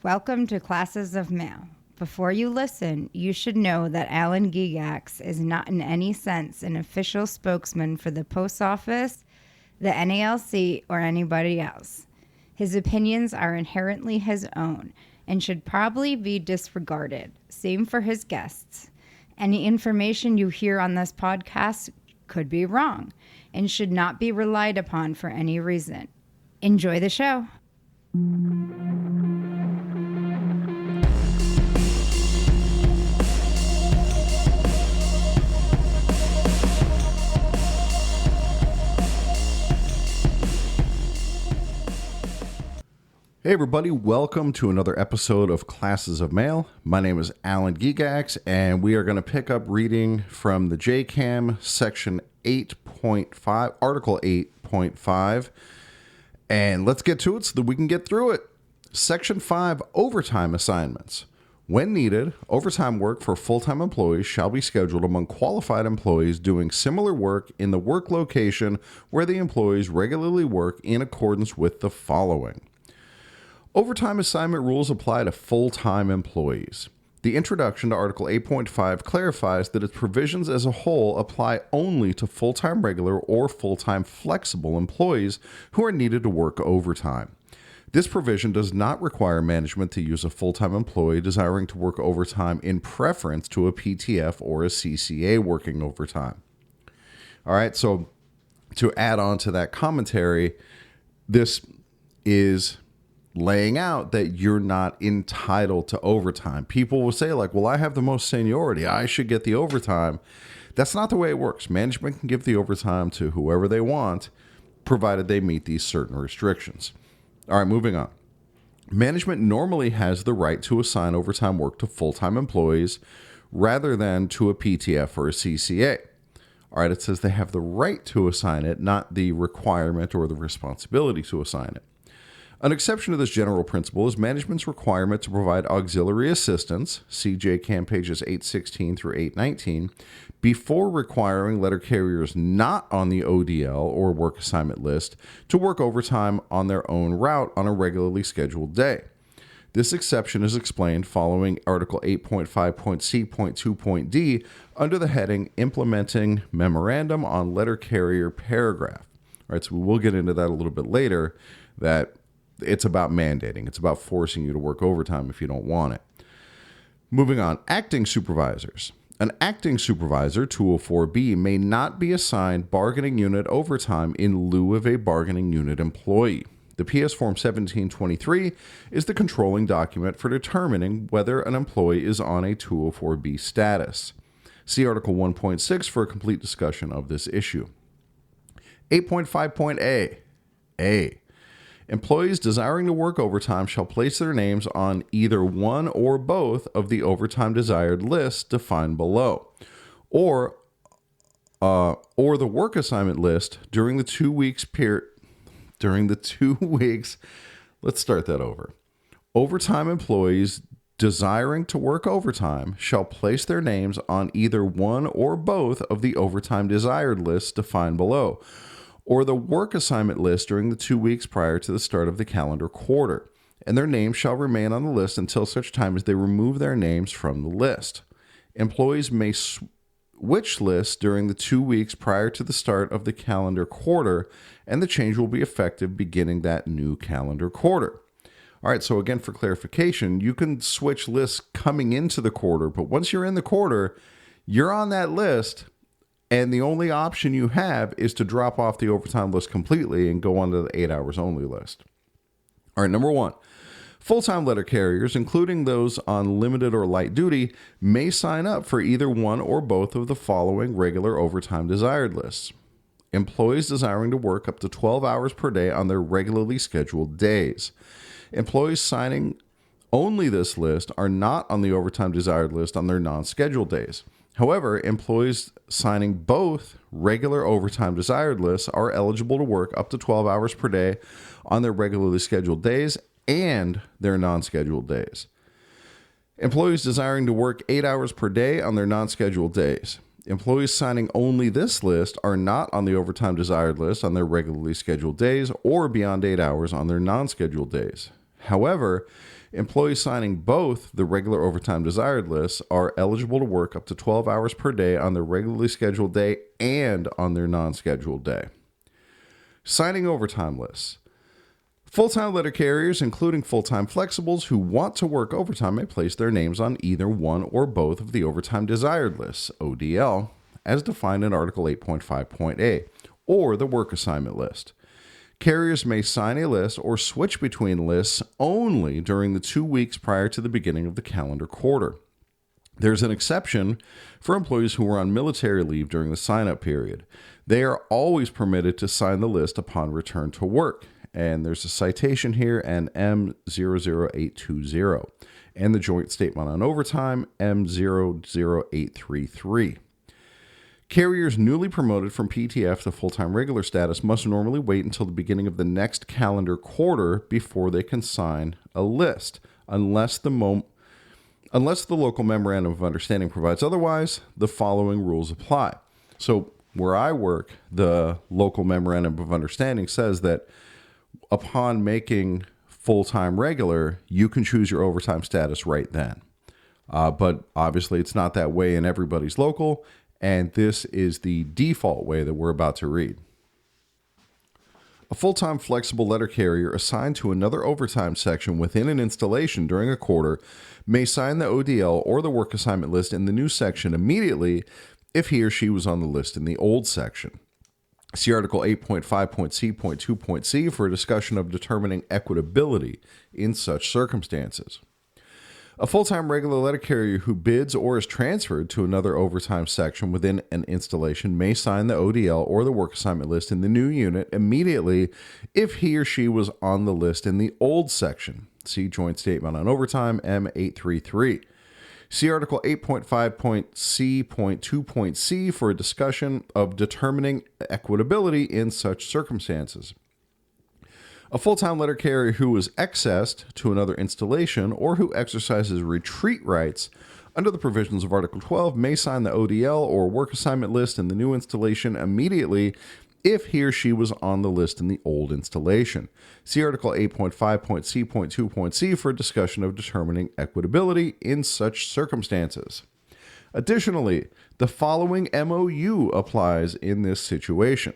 Welcome to Classes of Mail. Before you listen, you should know that Alan Gigax is not in any sense an official spokesman for the Post Office, the NALC, or anybody else. His opinions are inherently his own and should probably be disregarded. Same for his guests. Any information you hear on this podcast could be wrong and should not be relied upon for any reason. Enjoy the show. Hey everybody, welcome to another episode of Classes of Mail. My name is Alan Gigax, and we are going to pick up reading from the JCAM section 8.5, article 8.5, and let's get to it so that we can get through it. Section 5, overtime assignments. When needed, overtime work for full-time employees shall be scheduled among qualified employees doing similar work in the work location where the employees regularly work in accordance with the following. Overtime assignment rules apply to full-time employees. The introduction to Article 8.5 clarifies that its provisions as a whole apply only to full-time regular or full-time flexible employees who are needed to work overtime. This provision does not require management to use a full-time employee desiring to work overtime in preference to a PTF or a CCA working overtime. All right, so to add on to that commentary, this is laying out that you're not entitled to overtime. People will say like, well, I have the most seniority, I should get the overtime. That's not the way it works. Management can give the overtime to whoever they want, provided they meet these certain restrictions. All right, moving on. Management normally has the right to assign overtime work to full-time employees rather than to a PTF or a CCA. All right, it says they have the right to assign it, not the requirement or the responsibility to assign it. An exception to this general principle is management's requirement to provide auxiliary assistance, see JCAM pages 816 through 819, before requiring letter carriers not on the ODL or work assignment list to work overtime on their own route on a regularly scheduled day. This exception is explained following Article 8.5.C.2.D under the heading Implementing Memorandum on Letter Carrier Paragraph. All right, so we will get into that a little bit later, that it's about mandating. It's about forcing you to work overtime if you don't want it. Moving on, acting supervisors. An acting supervisor, 204B, may not be assigned bargaining unit overtime in lieu of a bargaining unit employee. The PS Form 1723 is the controlling document for determining whether an employee is on a 204B status. See Article 1.6 for a complete discussion of this issue. 8.5.A. Employees desiring to work overtime shall place their names on either one or both of the overtime desired lists defined below, or the work assignment list during the 2 weeks period. Let's start that over. Overtime employees desiring to work overtime shall place their names on either one or both of the overtime desired lists defined below, or the work assignment list during the 2 weeks prior to the start of the calendar quarter, and their names shall remain on the list until such time as they remove their names from the list. Employees may switch lists during the 2 weeks prior to the start of the calendar quarter, and the change will be effective beginning that new calendar quarter. All right, so again, for clarification, you can switch lists coming into the quarter, but once you're in the quarter, you're on that list. And the only option you have is to drop off the overtime list completely and go onto the 8 hours only list. All right, number one, full-time letter carriers, including those on limited or light duty, may sign up for either one or both of the following regular overtime desired lists. Employees desiring to work up to 12 hours per day on their regularly scheduled days. Employees signing only this list are not on the overtime desired list on their non-scheduled days. However, employees signing both regular overtime desired lists are eligible to work up to 12 hours per day on their regularly scheduled days and their non-scheduled days. Employees desiring to work 8 hours per day on their non-scheduled days. Employees signing only this list are not on the overtime desired list on their regularly scheduled days or beyond 8 hours on their non-scheduled days. However, employees signing both the regular overtime desired lists are eligible to work up to 12 hours per day on their regularly scheduled day and on their non-scheduled day. Signing overtime lists. Full-time letter carriers, including full-time flexibles who want to work overtime, may place their names on either one or both of the overtime desired lists, ODL, as defined in Article 8.5.a, or the work assignment list. Carriers may sign a list or switch between lists only during the 2 weeks prior to the beginning of the calendar quarter. There's an exception for employees who are on military leave during the sign-up period. They are always permitted to sign the list upon return to work. And there's a citation here, and M00820, and the joint statement on overtime, M00833. Carriers newly promoted from PTF to full-time regular status must normally wait until the beginning of the next calendar quarter before they can sign a list, unless the local memorandum of understanding provides otherwise. The following rules apply. So where I work, the local memorandum of understanding says that upon making full-time regular, you can choose your overtime status right then. But obviously it's not that way in everybody's local, and this is the default way that we're about to read. A full-time flexible letter carrier assigned to another overtime section within an installation during a quarter may sign the ODL or the work assignment list in the new section immediately if he or she was on the list in the old section. See Article 8.5.c.2.c for a discussion of determining equitability in such circumstances. A full-time regular letter carrier who bids or is transferred to another overtime section within an installation may sign the ODL or the work assignment list in the new unit immediately if he or she was on the list in the old section. See Joint Statement on Overtime, M833. See Article 8.5.c.2.c for a discussion of determining equitability in such circumstances. A full-time letter carrier who is accessed to another installation or who exercises retreat rights under the provisions of Article 12 may sign the ODL or work assignment list in the new installation immediately if he or she was on the list in the old installation. See Article 8.5.c.2.c for a discussion of determining equitability in such circumstances. Additionally, the following MOU applies in this situation.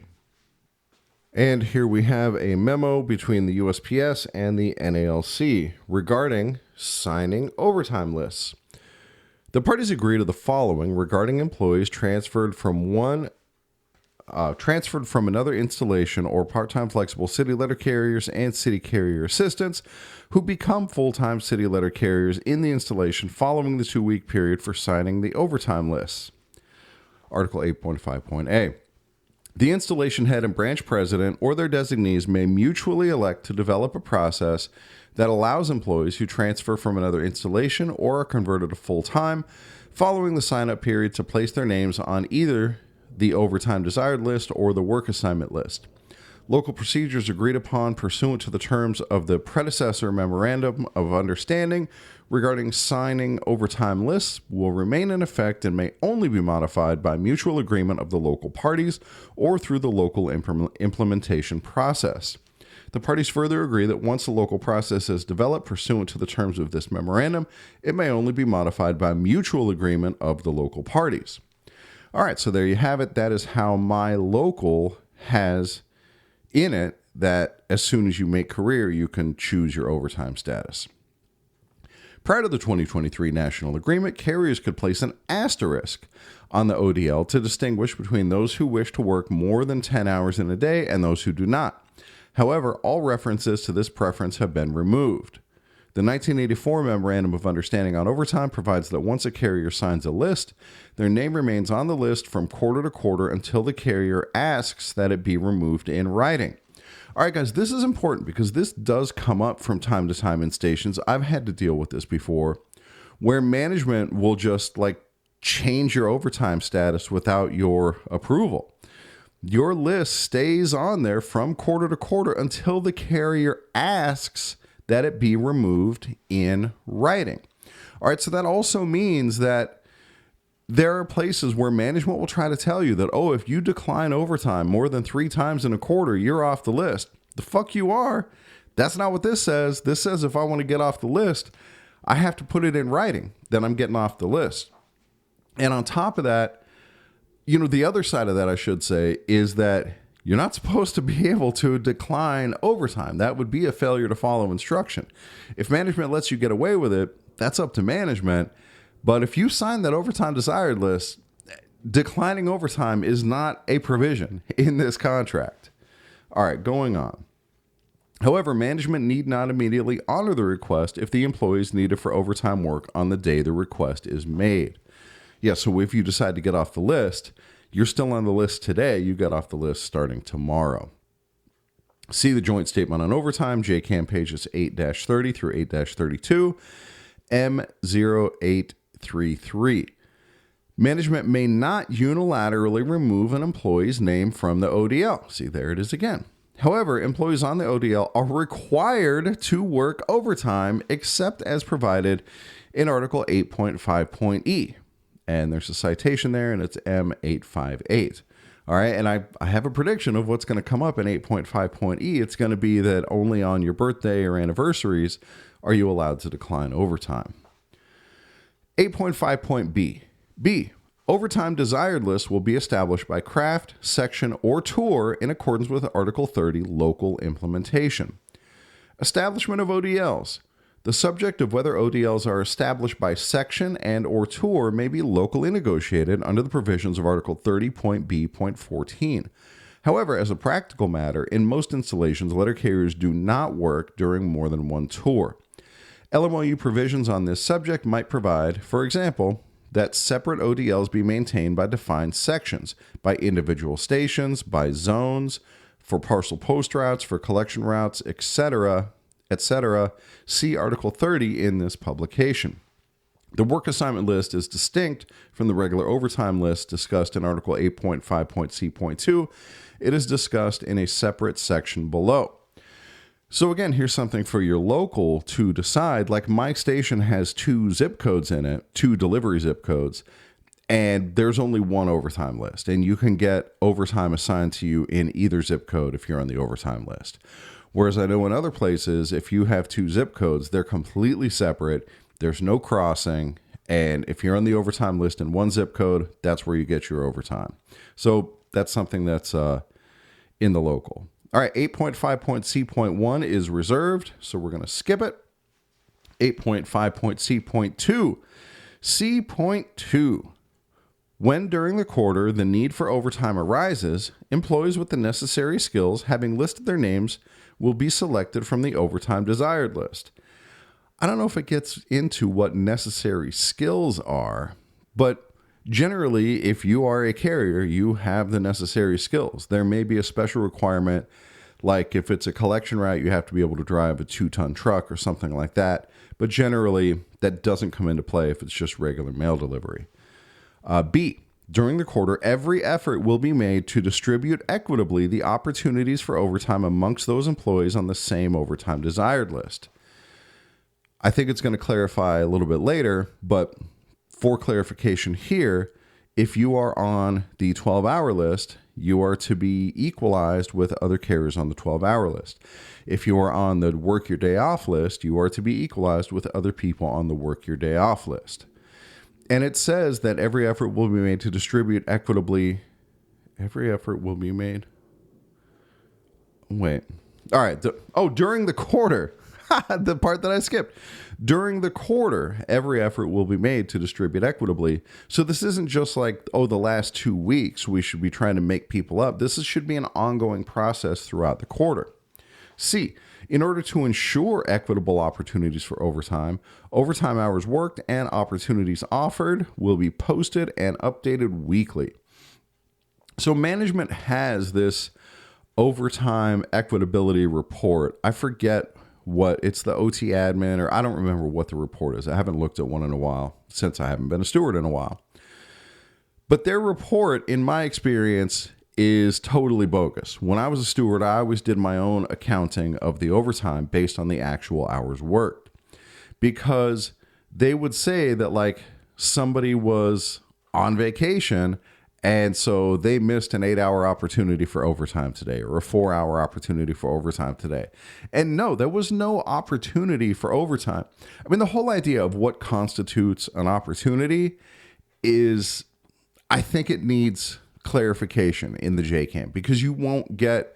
And here we have a memo between the USPS and the NALC regarding signing overtime lists. The parties agree to the following regarding employees transferred from another installation or part-time flexible city letter carriers and city carrier assistants who become full-time city letter carriers in the installation following the 2-week period for signing the overtime lists. Article 8.5.a. The installation head and branch president or their designees may mutually elect to develop a process that allows employees who transfer from another installation or are converted to full-time following the sign-up period to place their names on either the overtime desired list or the work assignment list. Local procedures agreed upon pursuant to the terms of the predecessor memorandum of understanding regarding signing overtime lists will remain in effect and may only be modified by mutual agreement of the local parties or through the local implementation process. The parties further agree that once the local process is developed pursuant to the terms of this memorandum, it may only be modified by mutual agreement of the local parties. All right, so there you have it. That is how my local has in it that as soon as you make career, you can choose your overtime status. Prior to the 2023 national agreement, carriers could place an asterisk on the ODL to distinguish between those who wish to work more than 10 hours in a day and those who do not. However, all references to this preference have been removed. The 1984 Memorandum of Understanding on Overtime provides that once a carrier signs a list, their name remains on the list from quarter to quarter until the carrier asks that it be removed in writing. All right, guys, this is important because this does come up from time to time in stations. I've had to deal with this before, where management will just change your overtime status without your approval. Your list stays on there from quarter to quarter until the carrier asks that it be removed in writing. All right, so that also means that there are places where management will try to tell you that, oh, if you decline overtime more than 3 times in a quarter, you're off the list. The fuck you are. That's not what this says. This says if I want to get off the list, I have to put it in writing that I'm getting off the list. And on top of that, the other side of that, I should say, is that you're not supposed to be able to decline overtime. That would be a failure to follow instruction. If management lets you get away with it, that's up to management. But if you sign that overtime desired list, declining overtime is not a provision in this contract. All right, going on. However, management need not immediately honor the request if the employee is needed for overtime work on the day the request is made. Yeah, so if you decide to get off the list, you're still on the list today. You got off the list starting tomorrow. See the joint statement on overtime, JCAM pages 8-30 through 8-32, M0833. Management may not unilaterally remove an employee's name from the ODL. See, there it is again. However, employees on the ODL are required to work overtime except as provided in Article 8.5.e. And there's a citation there, and it's M858. All right, and I have a prediction of what's going to come up in 8.5.e. It's going to be that only on your birthday or anniversaries are you allowed to decline overtime. 8.5.b. B. Overtime desired list will be established by craft, section, or tour in accordance with Article 30 local implementation. Establishment of ODLs. The subject of whether ODLs are established by section and or tour may be locally negotiated under the provisions of Article 30.b.14. However, as a practical matter, in most installations, letter carriers do not work during more than one tour. LMOU provisions on this subject might provide, for example, that separate ODLs be maintained by defined sections, by individual stations, by zones, for parcel post routes, for collection routes, etc., etc. See Article 30 in this publication. The work assignment list is distinct from the regular overtime list discussed in Article 8.5.c.2. It is discussed in a separate section below. So again, here's something for your local to decide. Like my station has 2 zip codes in it, 2 delivery zip codes, and there's only one overtime list. And you can get overtime assigned to you in either zip code if you're on the overtime list. Whereas I know in other places, if you have 2 zip codes, they're completely separate. There's no crossing. And if you're on the overtime list in one zip code, that's where you get your overtime. So that's something that's in the local. All right, 8.5.c.1 is reserved, so we're going to skip it. 8.5.c.2. C.2. When during the quarter the need for overtime arises, employees with the necessary skills, having listed their names, will be selected from the overtime desired list. I don't know if it gets into what necessary skills are, but generally, if you are a carrier, you have the necessary skills. There may be a special requirement, like if it's a collection route, you have to be able to drive a 2-ton truck or something like that. But generally, that doesn't come into play if it's just regular mail delivery. B. During the quarter, every effort will be made to distribute equitably the opportunities for overtime amongst those employees on the same overtime desired list. I think it's going to clarify a little bit later, but for clarification here, if you are on the 12-hour list, you are to be equalized with other carriers on the 12-hour list. If you are on the work your day off list, you are to be equalized with other people on the work your day off list. And it says that every effort will be made to distribute equitably. Every effort will be made. Wait. All right. During the quarter. The part that I skipped. During the quarter, every effort will be made to distribute equitably. So this isn't just like, the last 2 weeks we should be trying to make people up. This should be an ongoing process throughout the quarter. C. In order to ensure equitable opportunities for overtime hours worked and opportunities offered will be posted and updated weekly. So management has this overtime equitability report. I forget what it's, the OT admin, or I don't remember what the report is. I haven't looked at one in a while since I haven't been a steward in a while. But their report, in my experience, is totally bogus. When I was a steward, I always did my own accounting of the overtime based on the actual hours worked, because they would say that like somebody was on vacation And so they missed an 8-hour opportunity for overtime today, or a 4-hour opportunity for overtime today. And no, there was no opportunity for overtime. I mean, the whole idea of what constitutes an opportunity is, I think it needs clarification in the JCAM, because you won't get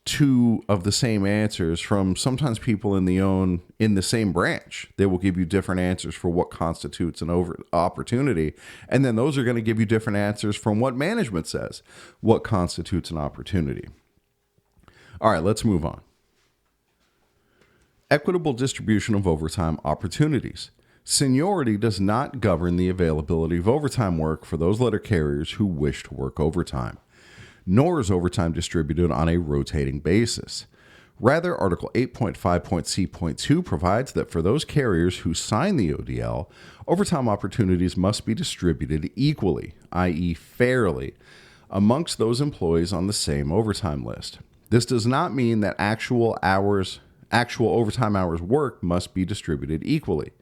two of the same answers from sometimes people in the same branch. They will give you different answers for what constitutes an opportunity, and then those are going to give you different answers from what management says what constitutes an opportunity. All right, let's move on. Equitable distribution of overtime opportunities. Seniority does not govern the availability of overtime work for those letter carriers who wish to work overtime, nor is overtime distributed on a rotating basis. Rather, Article 8.5.c.2 provides that for those carriers who sign the ODL, overtime opportunities must be distributed equally, i.e. fairly, amongst those employees on the same overtime list. This does not mean that actual overtime hours worked must be distributed equally.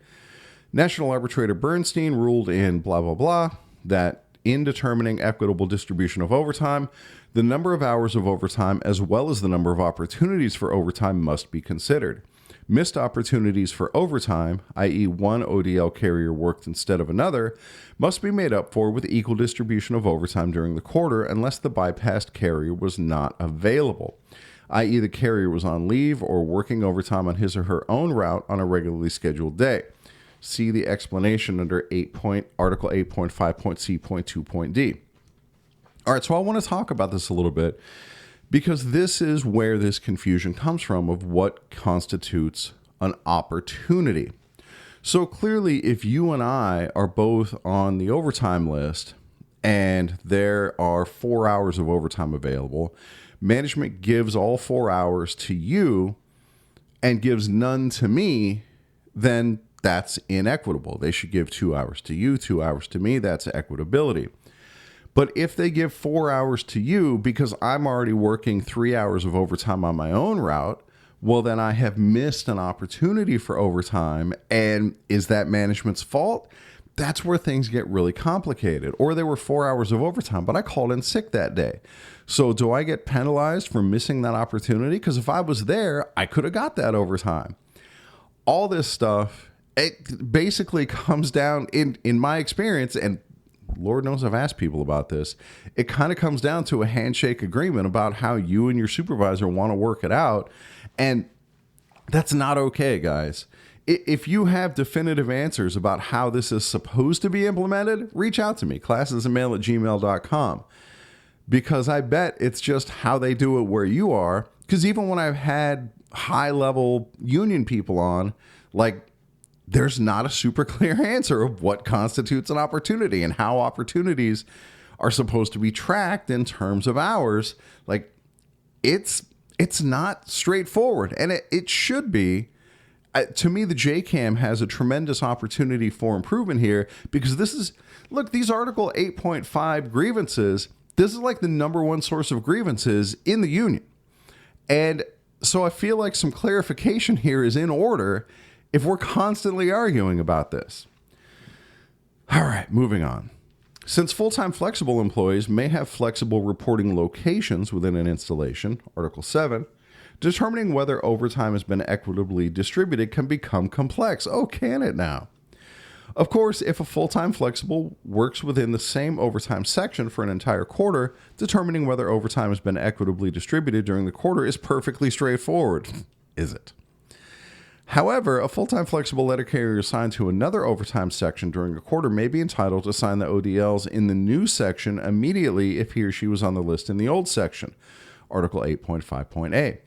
National Arbitrator Bernstein ruled in blah, blah, blah that in determining equitable distribution of overtime, the number of hours of overtime as well as the number of opportunities for overtime must be considered. Missed opportunities for overtime, i.e. one ODL carrier worked instead of another, must be made up for with equal distribution of overtime during the quarter unless the bypassed carrier was not available, i.e. the carrier was on leave or working overtime on his or her own route on a regularly scheduled day. See the explanation under Article 8.5.c.2.d. All right, so I want to talk about this a little bit because this is where this confusion comes from of what constitutes an opportunity. So clearly, if you and I are both on the overtime list and there are 4 hours of overtime available, management gives all 4 hours to you and gives none to me, then that's inequitable. They should give 2 hours to you, 2 hours to me. That's equitability. But if they give 4 hours to you because I'm already working 3 hours of overtime on my own route, well, then I have missed an opportunity for overtime. And is that management's fault? That's where things get really complicated. Or there were 4 hours of overtime, but I called in sick that day. So do I get penalized for missing that opportunity? Because if I was there, I could have got that overtime. All this stuff, it basically comes down, in my experience, and Lord knows I've asked people about this, it kind of comes down to a handshake agreement about how you and your supervisor want to work it out. And that's not okay, guys. If you have definitive answers about how this is supposed to be implemented, reach out to me, classesandmail@gmail.com, because I bet it's just how they do it where you are. Because even when I've had high-level union people on, like, there's not a super clear answer of what constitutes an opportunity and how opportunities are supposed to be tracked in terms of hours. Like, it's not straightforward, and it should be. To me, the JCAM has a tremendous opportunity for improvement here, because these Article 8.5 grievances, this is like the number one source of grievances in the union. And so I feel like some clarification here is in order if we're constantly arguing about this. All right, moving on. Since full-time flexible employees may have flexible reporting locations within an installation, Article 7, determining whether overtime has been equitably distributed can become complex. Oh, can it now? Of course, if a full-time flexible works within the same overtime section for an entire quarter, determining whether overtime has been equitably distributed during the quarter is perfectly straightforward. Is it? However, a full-time flexible letter carrier assigned to another overtime section during a quarter may be entitled to sign the ODLs in the new section immediately if he or she was on the list in the old section, Article 8.5.a.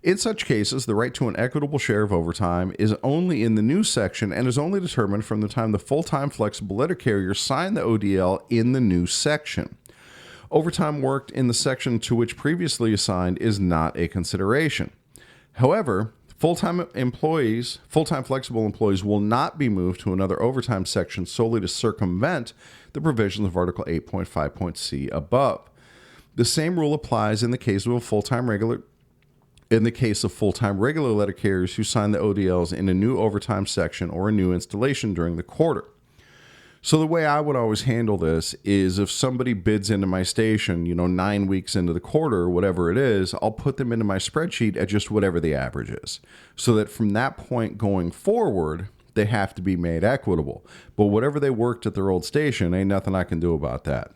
In such cases, the right to an equitable share of overtime is only in the new section and is only determined from the time the full-time flexible letter carrier signed the ODL in the new section. Overtime worked in the section to which previously assigned is not a consideration. However, full-time flexible employees will not be moved to another overtime section solely to circumvent the provisions of Article 8.5.c above. The same rule applies in the case of full-time regular letter carriers who sign the ODLs in a new overtime section or a new installation during the quarter. So the way I would always handle this is if somebody bids into my station, 9 weeks into the quarter, whatever it is, I'll put them into my spreadsheet at just whatever the average is. So that from that point going forward, they have to be made equitable. But whatever they worked at their old station, ain't nothing I can do about that.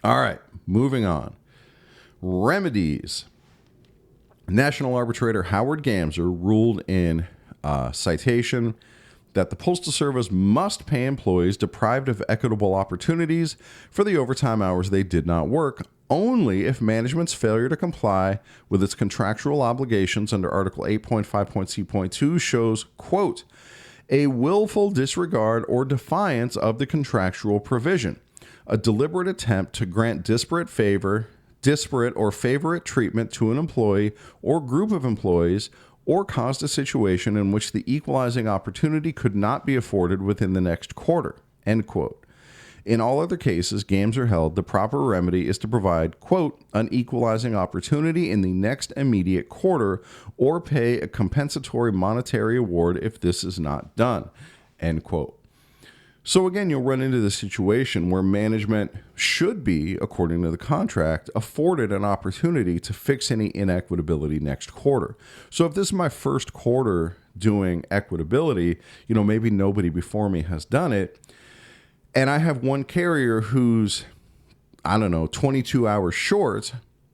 All right, moving on. Remedies. National Arbitrator Howard Gamser ruled in citation that the Postal Service must pay employees deprived of equitable opportunities for the overtime hours they did not work, only if management's failure to comply with its contractual obligations under Article 8.5.c.2 shows, quote, a willful disregard or defiance of the contractual provision, a deliberate attempt to grant disparate or favorite treatment to an employee or group of employees, or caused a situation in which the equalizing opportunity could not be afforded within the next quarter, end quote. In all other cases, Gamser held the proper remedy is to provide, quote, an equalizing opportunity in the next immediate quarter or pay a compensatory monetary award if this is not done, end quote. So again, you'll run into the situation where management should be, according to the contract, afforded an opportunity to fix any inequitability next quarter. So if this is my first quarter doing equitability, maybe nobody before me has done it, and I have one carrier who's, 22 hours short,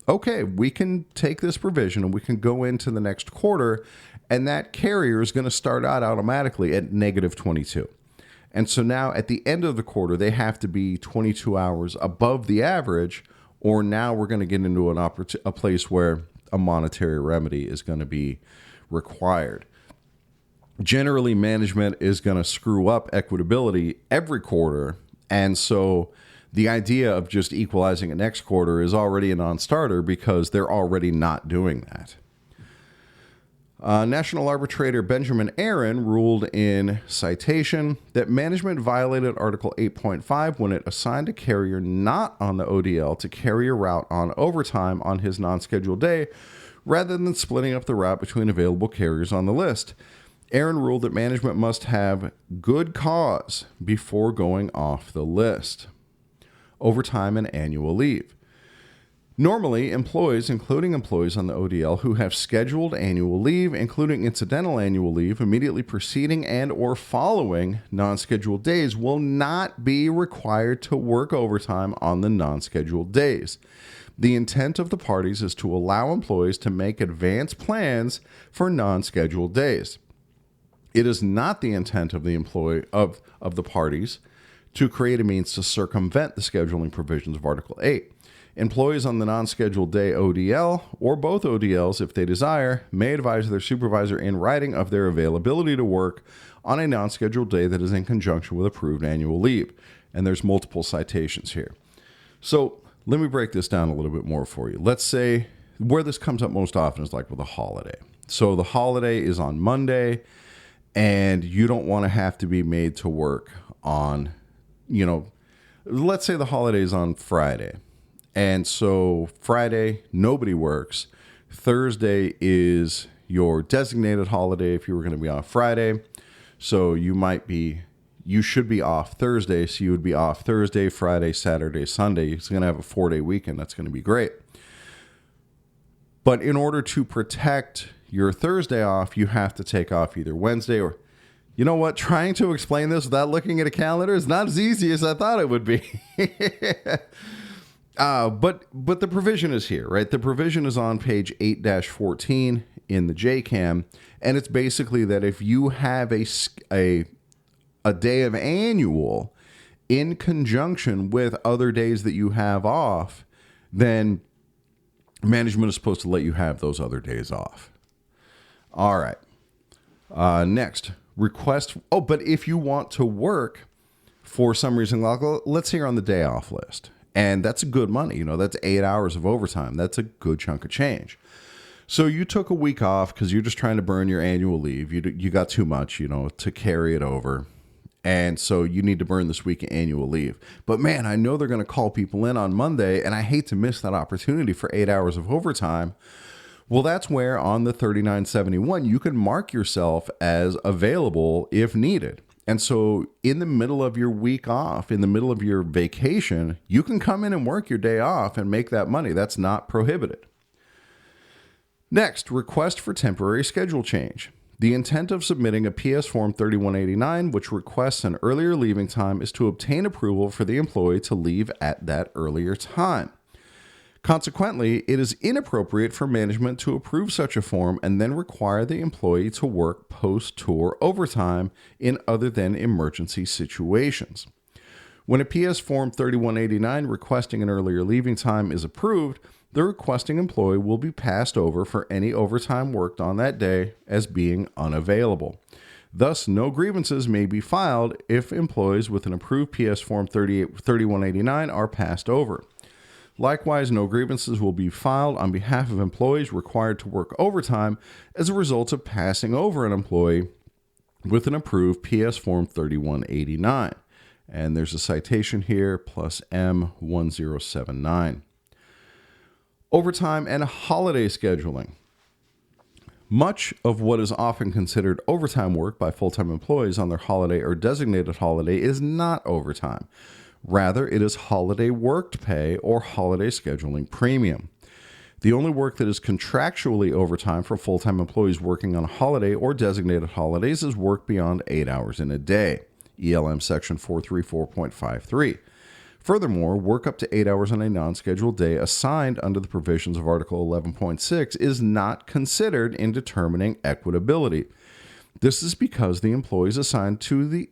okay, we can take this provision and we can go into the next quarter, and that carrier is going to start out automatically at negative 22. And so now at the end of the quarter, they have to be 22 hours above the average, or now we're going to get into a place where a monetary remedy is going to be required. Generally, management is going to screw up equitability every quarter, and so the idea of just equalizing it next quarter is already a non-starter because they're already not doing that. National Arbitrator Benjamin Aaron ruled in citation that management violated Article 8.5 when it assigned a carrier not on the ODL to carry a route on overtime on his non-scheduled day, rather than splitting up the route between available carriers on the list. Aaron ruled that management must have good cause before going off the list. Overtime and annual leave. Normally, employees, including employees on the ODL who have scheduled annual leave, including incidental annual leave, immediately preceding and or following non-scheduled days, will not be required to work overtime on the non-scheduled days. The intent of the parties is to allow employees to make advance plans for non-scheduled days. It is not the intent of the the parties to create a means to circumvent the scheduling provisions of Article 8. Employees on the non-scheduled day ODL, or both ODLs if they desire, may advise their supervisor in writing of their availability to work on a non-scheduled day that is in conjunction with approved annual leave. And there's multiple citations here. So let me break this down a little bit more for you. Let's say where this comes up most often is like with a holiday. So the holiday is on Monday, and you don't want to have to be made to work on, let's say the holiday is on Friday. And so Friday, nobody works. Thursday is your designated holiday if you were going to be off Friday. So you should be off Thursday. So you would be off Thursday, Friday, Saturday, Sunday. It's going to have a 4-day weekend. That's going to be great. But in order to protect your Thursday off, you have to take off either Wednesday or, you know what? Trying to explain this without looking at a calendar is not as easy as I thought it would be. But the provision is here, right? The provision is on page 8-14 in the JCAM, and it's basically that if you have a day of annual in conjunction with other days that you have off, then management is supposed to let you have those other days off. All right. Next, request. Oh, but if you want to work for some reason, let's say you're on the day off list. And that's good money. That's 8 hours of overtime. That's a good chunk of change. So you took a week off because you're just trying to burn your annual leave. You got too much, to carry it over. And so you need to burn this week of annual leave. But man, I know they're going to call people in on Monday, and I hate to miss that opportunity for 8 hours of overtime. Well, that's where on the 3971, you can mark yourself as available if needed. And so in the middle of your week off, in the middle of your vacation, you can come in and work your day off and make that money. That's not prohibited. Next, request for temporary schedule change. The intent of submitting a PS Form 3189, which requests an earlier leaving time, is to obtain approval for the employee to leave at that earlier time. Consequently, it is inappropriate for management to approve such a form and then require the employee to work post-tour overtime in other than emergency situations. When a PS Form 3189 requesting an earlier leaving time is approved, the requesting employee will be passed over for any overtime worked on that day as being unavailable. Thus, no grievances may be filed if employees with an approved PS Form 3189 are passed over. Likewise, no grievances will be filed on behalf of employees required to work overtime as a result of passing over an employee with an approved PS Form 3189. And there's a citation here, plus M1079. Overtime and holiday scheduling. Much of what is often considered overtime work by full-time employees on their holiday or designated holiday is not overtime. Rather, it is holiday worked pay or holiday scheduling premium. The only work that is contractually overtime for full-time employees working on a holiday or designated holidays is work beyond 8 hours in a day, ELM Section 434.53. Furthermore, work up to 8 hours on a non-scheduled day assigned under the provisions of Article 11.6 is not considered in determining equitability. This is because the employees assigned the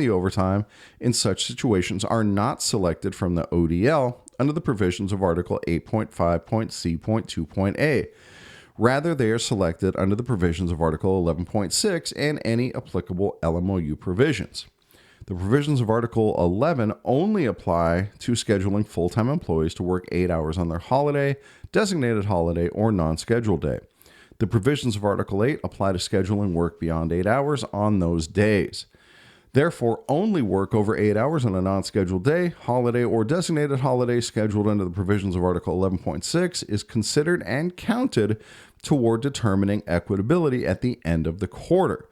overtime in such situations are not selected from the ODL under the provisions of Article 8.5.C.2.A. Rather, they are selected under the provisions of Article 11.6 and any applicable LMOU provisions. The provisions of Article 11 only apply to scheduling full-time employees to work 8 hours on their holiday, designated holiday, or non-scheduled day. The provisions of Article 8 apply to scheduling work beyond 8 hours on those days. Therefore, only work over 8 hours on a non-scheduled day, holiday, or designated holiday scheduled under the provisions of Article 11.6 is considered and counted toward determining equitability at the end of the quarter.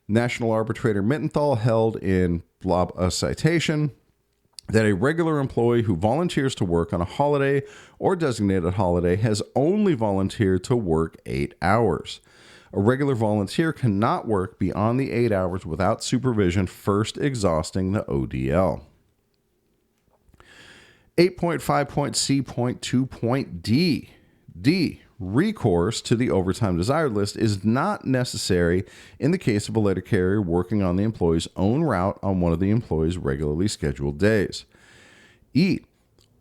National arbitrator Mittenthal held in a citation that a regular employee who volunteers to work on a holiday or designated holiday has only volunteered to work 8 hours. A regular volunteer cannot work beyond the 8 hours without supervision first exhausting the ODL. 8.5.C.2.D. D. Recourse to the overtime desired list is not necessary in the case of a letter carrier working on the employee's own route on one of the employee's regularly scheduled days. E.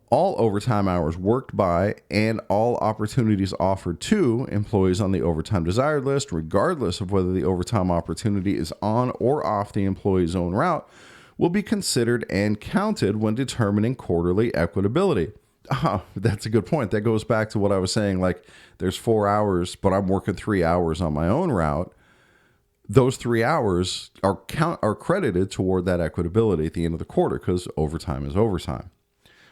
All overtime hours worked by and all opportunities offered to employees on the overtime desired list, regardless of whether the overtime opportunity is on or off the employee's own route, will be considered and counted when determining quarterly equitability. That's a good point. That goes back to what I was saying, like there's 4 hours, but I'm working 3 hours on my own route. Those 3 hours are credited toward that equitability at the end of the quarter because overtime is overtime.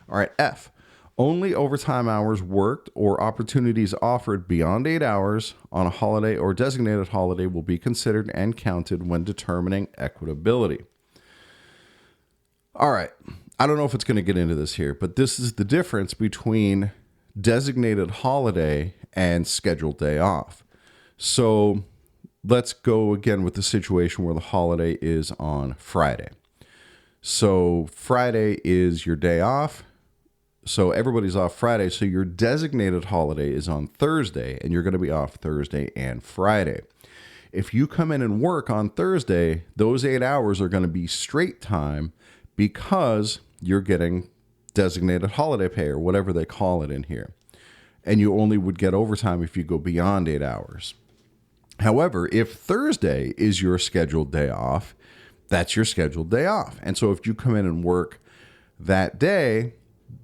All right, F. Only overtime hours worked or opportunities offered beyond 8 hours on a holiday or designated holiday will be considered and counted when determining equitability. All right. I don't know if it's going to get into this here, but this is the difference between designated holiday and scheduled day off. So let's go again with the situation where the holiday is on Friday. So Friday is your day off. So everybody's off Friday. So your designated holiday is on Thursday, and you're going to be off Thursday and Friday. If you come in and work on Thursday, those 8 hours are going to be straight time because you're getting designated holiday pay or whatever they call it in here. And you only would get overtime if you go beyond 8 hours. However, if Thursday is your scheduled day off, that's your scheduled day off. And so if you come in and work that day,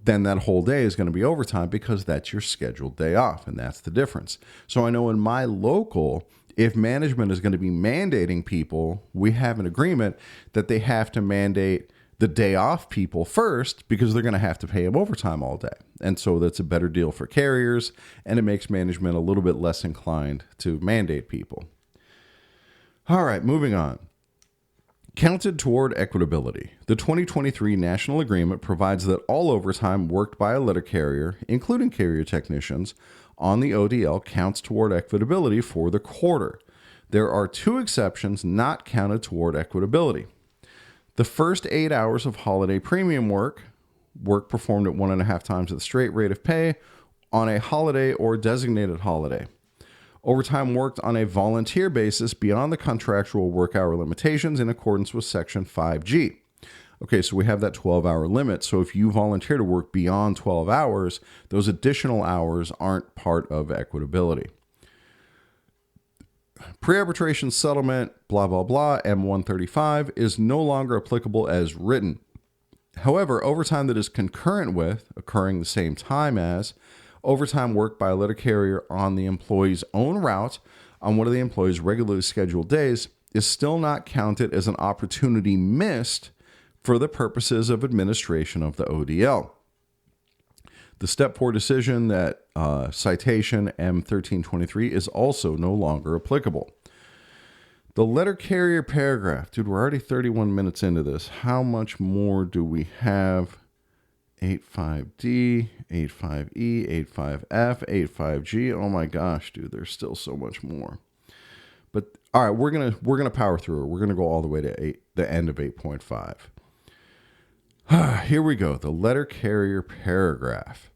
then that whole day is going to be overtime because that's your scheduled day off. And that's the difference. So I know in my local, if management is going to be mandating people, we have an agreement that they have to mandate the day off people first because they're going to have to pay them overtime all day. And so that's a better deal for carriers, and it makes management a little bit less inclined to mandate people. All right, moving on. Counted toward equitability. The 2023 National Agreement provides that all overtime worked by a letter carrier, including carrier technicians, on the ODL counts toward equitability for the quarter. There are 2 exceptions not counted toward equitability. The first 8 hours of holiday premium work performed at 1.5 times the straight rate of pay on a holiday or designated holiday. Overtime worked on a volunteer basis beyond the contractual work hour limitations in accordance with Section 5G. Okay, so we have that 12-hour limit. So if you volunteer to work beyond 12 hours, those additional hours aren't part of equitability. Pre-arbitration settlement, blah, blah, blah, M135 is no longer applicable as written. However, overtime that is concurrent with, occurring the same time as, overtime worked by a letter carrier on the employee's own route on one of the employee's regularly scheduled days is still not counted as an opportunity missed for the purposes of administration of the ODL. The Step 4 decision that citation M1323 is also no longer applicable. The letter carrier paragraph. Dude, we're already 31 minutes into this. How much more do we have? 85D, 85E, 85F, 85G. Oh my gosh, dude, there's still so much more. But all right, we're gonna power through it. We're gonna go all the way to the end of 8.5. Here we go. The letter carrier paragraph.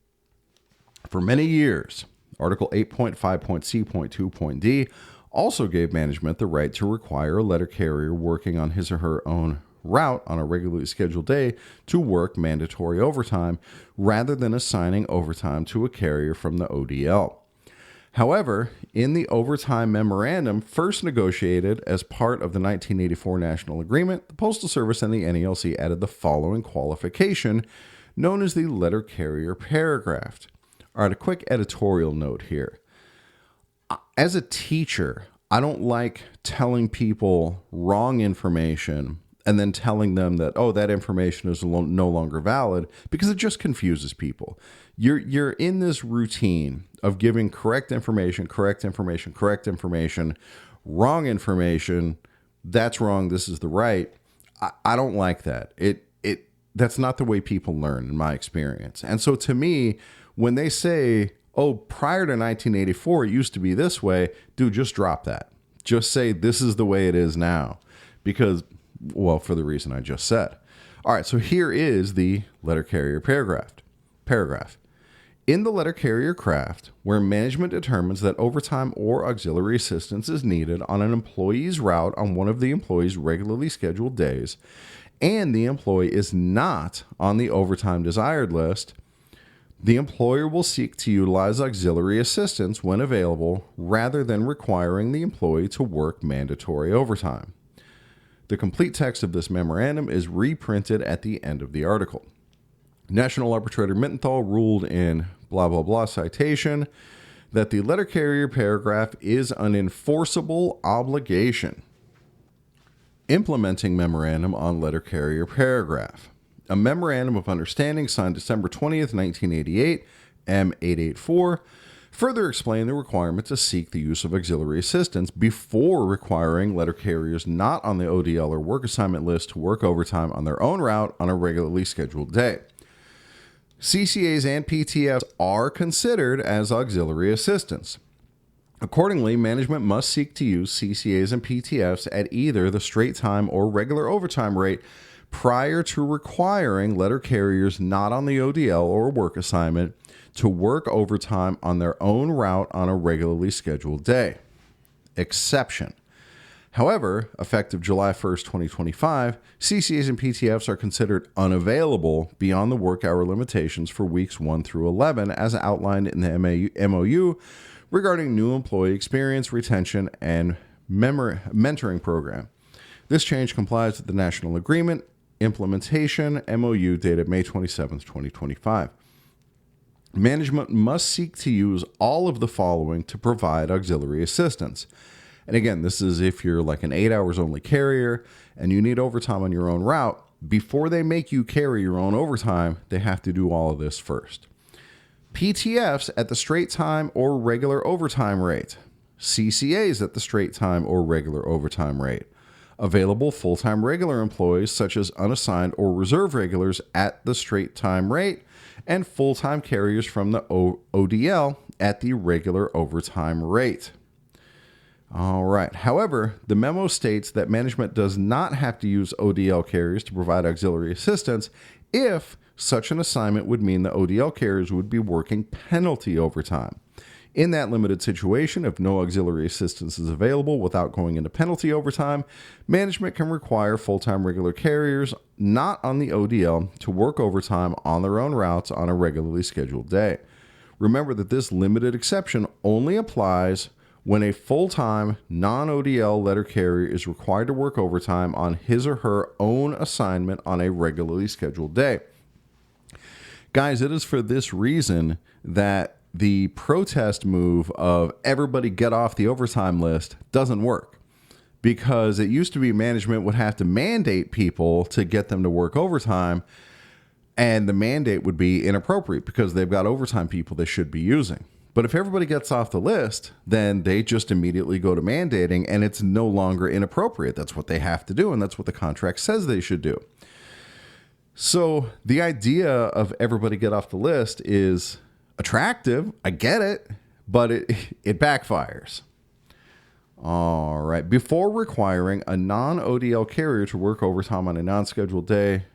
For many years, Article 8.5.C.2.D also gave management the right to require a letter carrier working on his or her own route on a regularly scheduled day to work mandatory overtime rather than assigning overtime to a carrier from the ODL. However, in the overtime memorandum first negotiated as part of the 1984 National Agreement, the Postal Service and the NALC added the following qualification known as the letter carrier paragraph. All right, a quick editorial note here. As a teacher, I don't like telling people wrong information and then telling them that, oh, that information is no longer valid, because it just confuses people. You're in this routine of giving correct information, wrong information, that's wrong, this is the right. I don't like that. That's not the way people learn, in my experience. And so to me, when they say, oh, prior to 1984, it used to be this way, dude, just drop that. Just say this is the way it is now. Because, well, for the reason I just said. All right, so here is the letter carrier paragraph. In the letter carrier craft, where management determines that overtime or auxiliary assistance is needed on an employee's route on one of the employee's regularly scheduled days, and the employee is not on the overtime desired list, the employer will seek to utilize auxiliary assistance when available rather than requiring the employee to work mandatory overtime. The complete text of this memorandum is reprinted at the end of the article. National Arbitrator Mittenthal ruled in blah, blah, blah citation that the letter carrier paragraph is an enforceable obligation. Implementing memorandum on letter carrier paragraph. A memorandum of understanding signed December 20th, 1988, M884, further explained the requirement to seek the use of auxiliary assistance before requiring letter carriers not on the ODL or work assignment list to work overtime on their own route on a regularly scheduled day. CCAs and PTFs are considered as auxiliary assistance. Accordingly, management must seek to use CCAs and PTFs at either the straight time or regular overtime rate prior to requiring letter carriers not on the ODL or work assignment to work overtime on their own route on a regularly scheduled day. Exception. However, effective July 1st, 2025, CCAs and PTFs are considered unavailable beyond the work hour limitations for weeks 1 through 11 as outlined in the MOU regarding new employee experience, retention, and mentoring program. This change complies with the National Agreement Implementation MOU dated May 27th, 2025. Management must seek to use all of the following to provide auxiliary assistance. And again, this is if you're like an 8 hours only carrier and you need overtime on your own route. Before they make you carry your own overtime, they have to do all of this first. PTFs at the straight time or regular overtime rate. CCAs at the straight time or regular overtime rate. Available full-time regular employees such as unassigned or reserve regulars at the straight time rate, and full-time carriers from the ODL at the regular overtime rate. All right. However, the memo states that management does not have to use ODL carriers to provide auxiliary assistance if such an assignment would mean the ODL carriers would be working penalty overtime. In that limited situation, if no auxiliary assistance is available without going into penalty overtime, management can require full-time regular carriers not on the ODL to work overtime on their own routes on a regularly scheduled day. Remember that this limited exception only applies when a full-time non-ODL letter carrier is required to work overtime on his or her own assignment on a regularly scheduled day. Guys, it is for this reason that the protest move of everybody get off the overtime list doesn't work, because it used to be management would have to mandate people to get them to work overtime, and the mandate would be inappropriate because they've got overtime people they should be using. But if everybody gets off the list, then they just immediately go to mandating, and it's no longer inappropriate. That's what they have to do, and that's what the contract says they should do. So the idea of everybody get off the list is attractive. I get it, but it backfires. All right. Before requiring a non-ODL carrier to work overtime on a non-scheduled day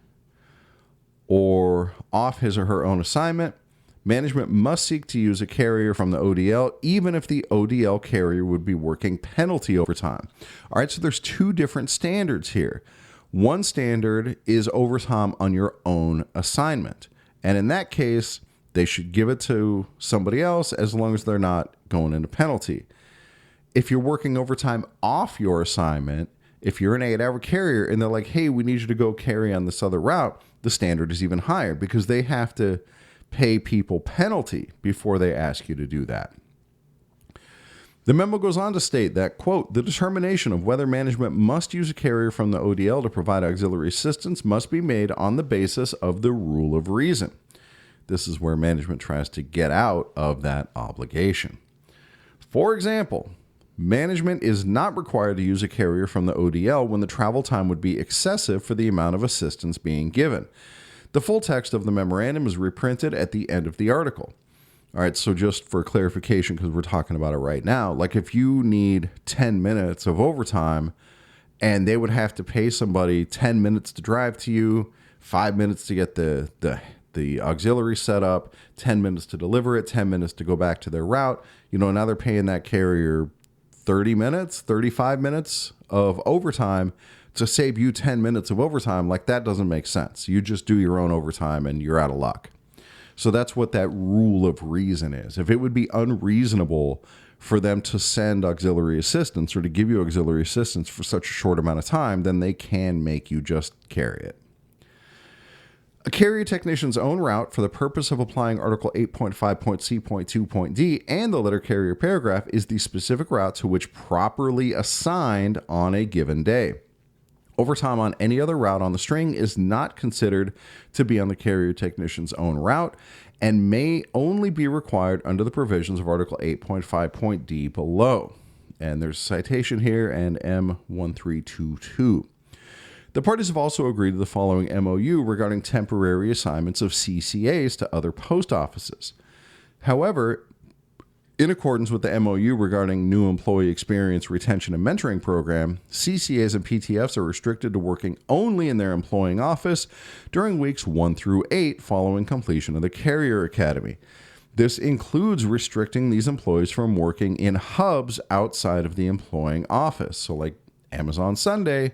or off his or her own assignment, management must seek to use a carrier from the ODL, even if the ODL carrier would be working penalty overtime. All right. So there's two different standards here. One standard is overtime on your own assignment. And in that case, they should give it to somebody else as long as they're not going into penalty. If you're working overtime off your assignment, if you're an 8-hour carrier and they're like, hey, we need you to go carry on this other route, the standard is even higher because they have to pay people penalty before they ask you to do that. The memo goes on to state that, quote, the determination of whether management must use a carrier from the ODL to provide auxiliary assistance must be made on the basis of the rule of reason. This is where management tries to get out of that obligation. For example, management is not required to use a carrier from the ODL when the travel time would be excessive for the amount of assistance being given. The full text of the memorandum is reprinted at the end of the article. All right, so just for clarification, because we're talking about it right now, like if you need 10 minutes of overtime and they would have to pay somebody 10 minutes to drive to you, 5 minutes to get the auxiliary set up, 10 minutes to deliver it, 10 minutes to go back to their route, now they're paying that carrier 30 minutes, 35 minutes of overtime to save you 10 minutes of overtime. Like, that doesn't make sense. You just do your own overtime and you're out of luck. So that's what that rule of reason is. If it would be unreasonable for them to send auxiliary assistance or to give you auxiliary assistance for such a short amount of time, then they can make you just carry it. A carrier technician's own route for the purpose of applying Article 8.5.C.2.D and the letter carrier paragraph is the specific route to which properly assigned on a given day. Overtime on any other route on the string is not considered to be on the carrier technician's own route and may only be required under the provisions of Article 8.5.D below. And there's a citation here and M1322. The parties have also agreed to the following MOU regarding temporary assignments of CCAs to other post offices. However, in accordance with the MOU regarding new employee experience retention and mentoring program, CCAs and PTFs are restricted to working only in their employing office during weeks 1 through 8 following completion of the Carrier Academy. This includes restricting these employees from working in hubs outside of the employing office. So like Amazon Sunday,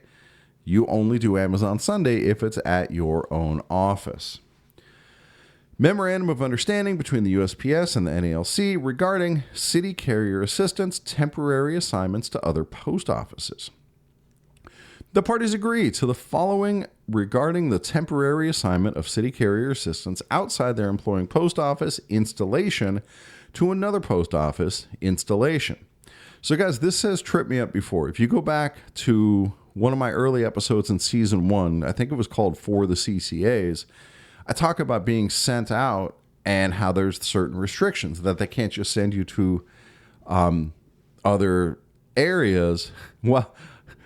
you only do Amazon Sunday if it's at your own office. Memorandum of Understanding between the USPS and the NALC regarding city carrier assistance temporary assignments to other post offices. The parties agree to the following regarding the temporary assignment of city carrier assistance outside their employing post office installation to another post office installation. So guys, this has tripped me up before. If you go back to one of my early episodes in season 1, I think it was called For the CCAs, I talk about being sent out and how there's certain restrictions that they can't just send you to other areas, well,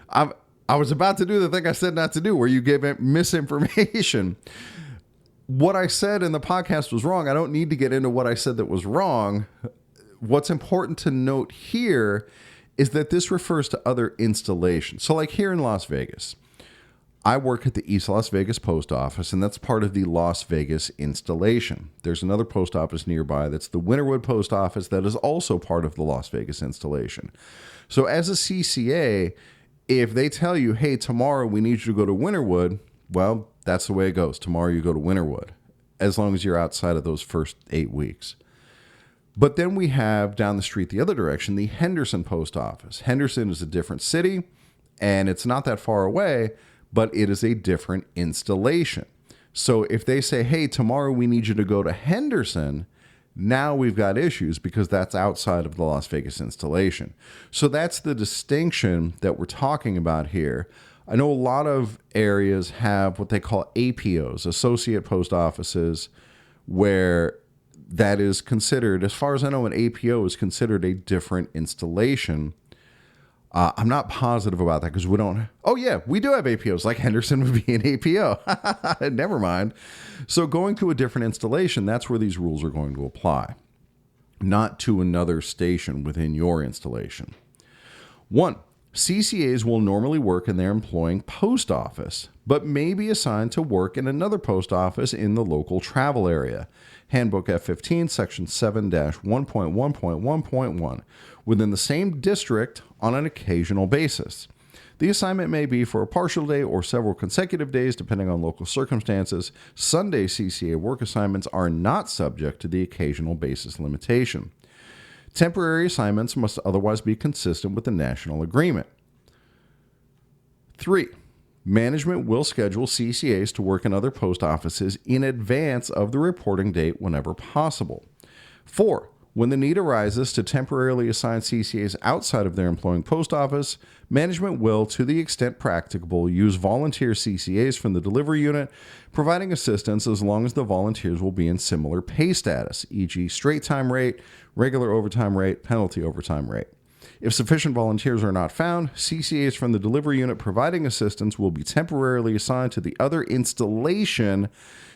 I was about to do the thing I said not to do, where you give misinformation. What I said in the podcast was wrong. I don't need to get into what I said that was wrong. What's important to note here is that this refers to other installations. So like here in Las Vegas, I work at the East Las Vegas post office, and that's part of the Las Vegas installation. There's another post office nearby that's the Winterwood post office that is also part of the Las Vegas installation. So as a CCA, if they tell you, hey, tomorrow we need you to go to Winterwood, well, that's the way it goes. Tomorrow you go to Winterwood, as long as you're outside of those first 8 weeks. But then we have down the street the other direction, the Henderson post office. Henderson is a different city, and it's not that far away, but it is a different installation. So if they say, hey, tomorrow we need you to go to Henderson, now we've got issues because that's outside of the Las Vegas installation. So that's the distinction that we're talking about here. I know a lot of areas have what they call APOs, associate post offices, where that is considered, as far as I know, an APO is considered a different installation. I'm not positive about that because we don't. Oh, yeah, we do have APOs. Like Henderson would be an APO. Never mind. So going to a different installation, that's where these rules are going to apply, not to another station within your installation. 1, CCAs will normally work in their employing post office, but may be assigned to work in another post office in the local travel area. Handbook F15, Section 7-1.1.1.1, within the same district on an occasional basis. The assignment may be for a partial day or several consecutive days, depending on local circumstances. Sunday CCA work assignments are not subject to the occasional basis limitation. Temporary assignments must otherwise be consistent with the national agreement. 3, management will schedule CCAs to work in other post offices in advance of the reporting date whenever possible. 4, when the need arises to temporarily assign CCAs outside of their employing post office, management will, to the extent practicable, use volunteer CCAs from the delivery unit, providing assistance as long as the volunteers will be in similar pay status, e.g. straight time rate, regular overtime rate, penalty overtime rate. If sufficient volunteers are not found, CCAs from the delivery unit providing assistance will be temporarily assigned to the other installation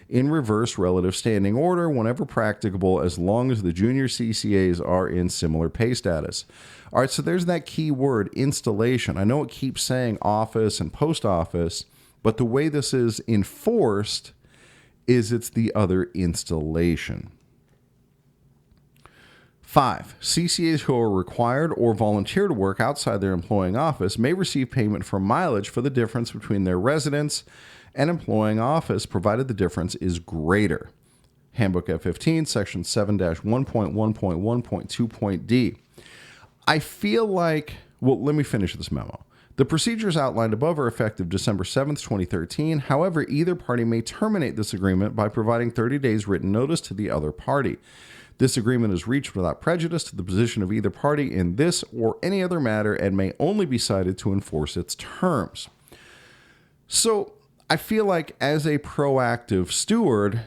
in reverse relative standing order whenever practicable, as long as the junior CCAs are in similar pay status. All right, so there's that key word, installation. I know it keeps saying office and post office, but the way this is enforced is it's the other installation. 5, CCAs who are required or volunteer to work outside their employing office may receive payment for mileage for the difference between their residence and employing office, provided the difference is greater. Handbook F15, Section 7-1.1.1.2.d. I feel like, well, let me finish this memo. The procedures outlined above are effective December 7th, 2013. However, either party may terminate this agreement by providing 30 days written notice to the other party. This agreement is reached without prejudice to the position of either party in this or any other matter and may only be cited to enforce its terms. So I feel like as a proactive steward,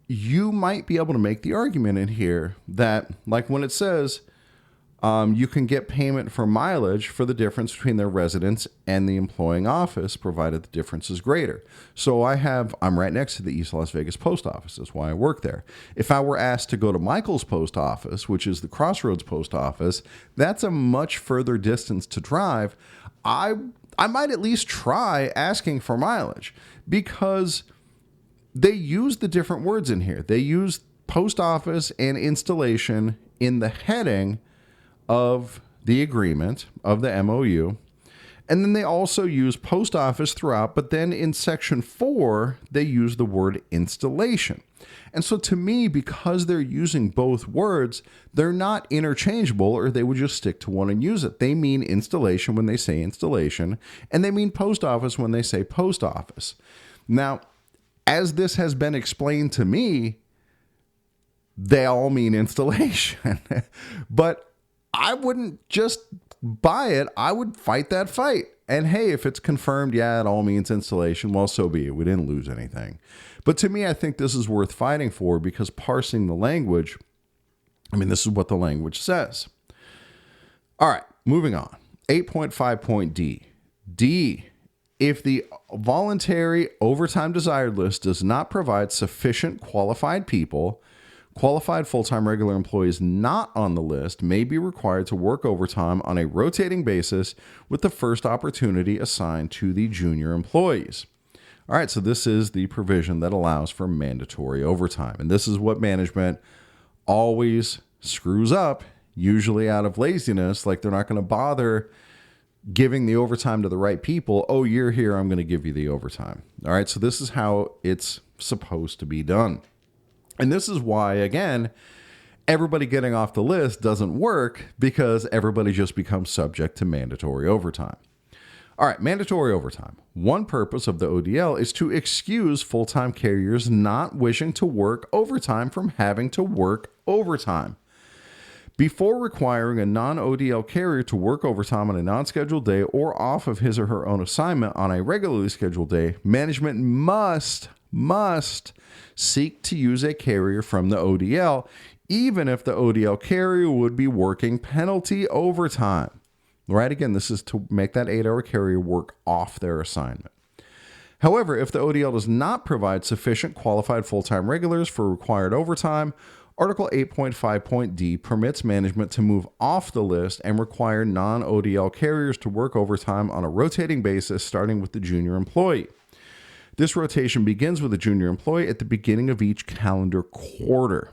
you might be able to make the argument in here that, like when it says you can get payment for mileage for the difference between their residence and the employing office, provided the difference is greater. So I'm right next to the East Las Vegas post office. That's why I work there. If I were asked to go to Michael's post office, which is the Crossroads post office, that's a much further distance to drive. I might at least try asking for mileage because they use the different words in here. They use post office and installation in the heading of the agreement, of the MOU. And then they also use post office throughout, but then in section 4, they use the word installation. And so to me, because they're using both words, they're not interchangeable, or they would just stick to one and use it. They mean installation when they say installation, and they mean post office when they say post office. Now, as this has been explained to me, they all mean installation. But I wouldn't just buy it. I would fight that fight. And hey, if it's confirmed, yeah, it all means installation, well, so be it. We didn't lose anything. But to me, I think this is worth fighting for because parsing the language, I mean, this is what the language says. All right, moving on. 8.5.d. D. If the voluntary overtime desired list does not provide sufficient qualified people, qualified full-time regular employees not on the list may be required to work overtime on a rotating basis with the first opportunity assigned to the junior employees. All right, so this is the provision that allows for mandatory overtime. And this is what management always screws up, usually out of laziness. Like, they're not going to bother giving the overtime to the right people. Oh, you're here, I'm going to give you the overtime. All right, so this is how it's supposed to be done. And this is why, again, everybody getting off the list doesn't work, because everybody just becomes subject to mandatory overtime. All right, mandatory overtime. One purpose of the ODL is to excuse full-time carriers not wishing to work overtime from having to work overtime. Before requiring a non-ODL carrier to work overtime on a non-scheduled day or off of his or her own assignment on a regularly scheduled day, management must seek to use a carrier from the ODL, even if the ODL carrier would be working penalty overtime. Right? Again, this is to make that 8-hour carrier work off their assignment. However, if the ODL does not provide sufficient qualified full-time regulars for required overtime, Article 8.5.d permits management to move off the list and require non-ODL carriers to work overtime on a rotating basis, starting with the junior employee. This rotation begins with a junior employee at the beginning of each calendar quarter.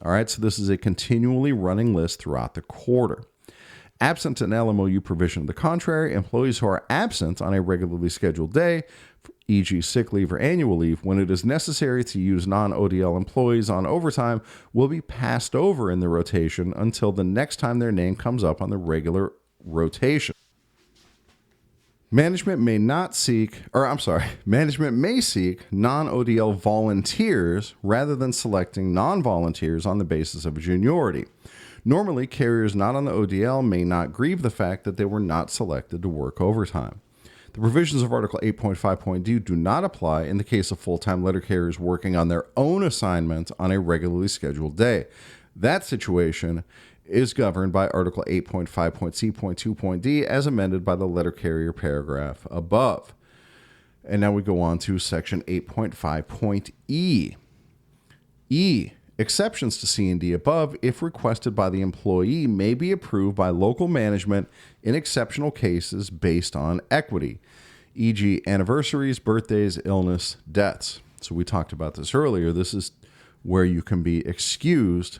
All right, so this is a continually running list throughout the quarter. Absent an LMOU provision to the contrary, employees who are absent on a regularly scheduled day, e.g. sick leave or annual leave, when it is necessary to use non-ODL employees on overtime, will be passed over in the rotation until the next time their name comes up on the regular rotation. Management may seek non-ODL volunteers rather than selecting non-volunteers on the basis of juniority. Normally, carriers not on the ODL may not grieve the fact that they were not selected to work overtime. The provisions of Article 8.5.d do not apply in the case of full-time letter carriers working on their own assignment on a regularly scheduled day. That situation is governed by Article 8.5.c.2.d as amended by the letter carrier paragraph above. And now we go on to Section 8.5.e. E. Exceptions to C and D above, if requested by the employee, may be approved by local management in exceptional cases based on equity, e.g. anniversaries, birthdays, illness, deaths. So we talked about this earlier. This is where you can be excused.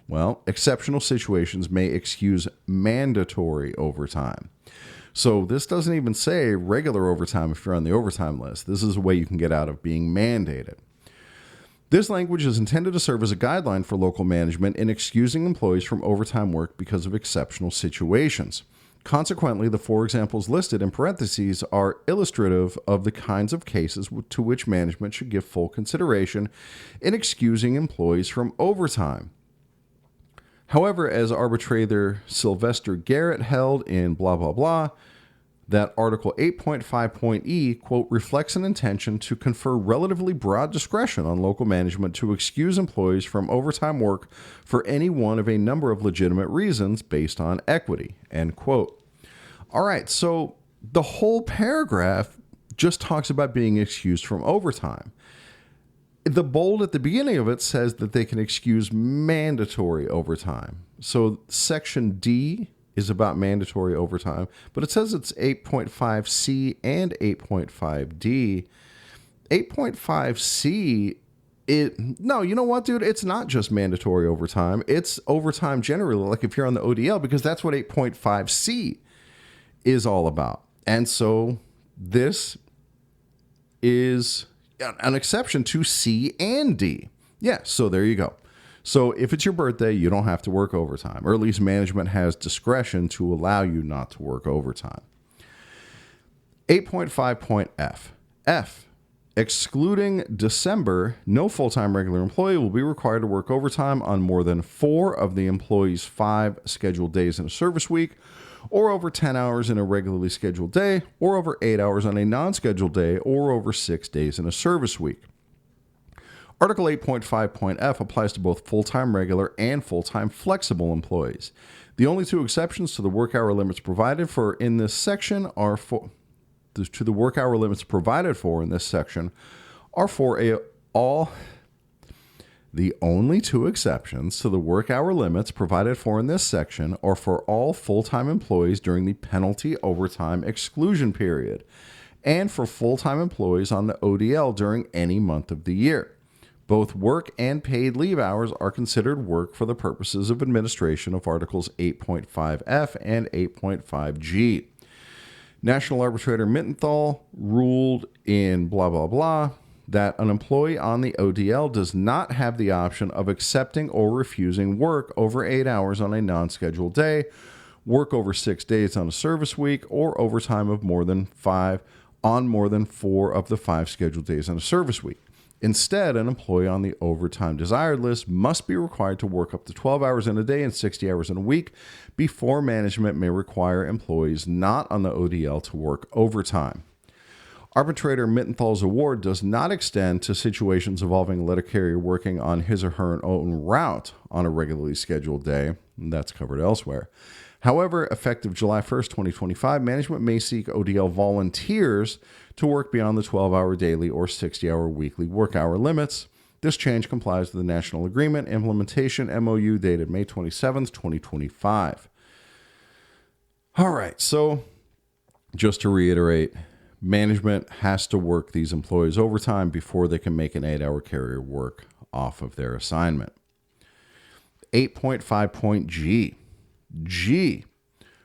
Well, exceptional situations may excuse mandatory overtime. So this doesn't even say regular overtime if you're on the overtime list. This is a way you can get out of being mandated. This language is intended to serve as a guideline for local management in excusing employees from overtime work because of exceptional situations. Consequently, the 4 examples listed in parentheses are illustrative of the kinds of cases to which management should give full consideration in excusing employees from overtime. However, as arbitrator Sylvester Garrett held in blah, blah, blah, that Article 8.5.e, quote, reflects an intention to confer relatively broad discretion on local management to excuse employees from overtime work for any one of a number of legitimate reasons based on equity, end quote. All right, so the whole paragraph just talks about being excused from overtime. The bold at the beginning of it says that they can excuse mandatory overtime. So Section D is about mandatory overtime, but it says it's 8.5C and 8.5D. 8.5C, no, you know what, dude? It's not just mandatory overtime. It's overtime generally, like if you're on the ODL, because that's what 8.5C is all about. And so this is an exception to C and D. Yeah, so there you go. So if it's your birthday, you don't have to work overtime, or at least management has discretion to allow you not to work overtime. 8.5.f. F. Excluding December, no full-time regular employee will be required to work overtime on more than 4 of the employee's 5 scheduled days in a service week, or over 10 hours in a regularly scheduled day, or over 8 hours on a non-scheduled day, or over 6 days in a service week. Article 8.5.f applies to both full-time regular and full-time flexible employees. The only two exceptions to the work hour limits provided for in this section are for all. The only two exceptions to the work hour limits provided for in this section are for all full-time employees during the penalty overtime exclusion period and for full-time employees on the ODL during any month of the year. Both work and paid leave hours are considered work for the purposes of administration of Articles 8.5F and 8.5G. National Arbitrator Mittenthal ruled in blah, blah, blah, that an employee on the ODL does not have the option of accepting or refusing work over 8 hours on a non-scheduled day, work over 6 days on a service week, or overtime of more than 4 of the 5 scheduled days on a service week. Instead, an employee on the overtime desired list must be required to work up to 12 hours in a day and 60 hours in a week before management may require employees not on the ODL to work overtime. Arbitrator Mittenthal's award does not extend to situations involving a letter carrier working on his or her own route on a regularly scheduled day. That's covered elsewhere. However, effective July 1st, 2025, management may seek ODL volunteers to work beyond the 12-hour daily or 60-hour weekly work hour limits. This change complies with the National Agreement Implementation MOU dated May 27th, 2025. All right, so just to reiterate, management has to work these employees overtime before they can make an 8-hour carrier work off of their assignment. 8.5.G. G.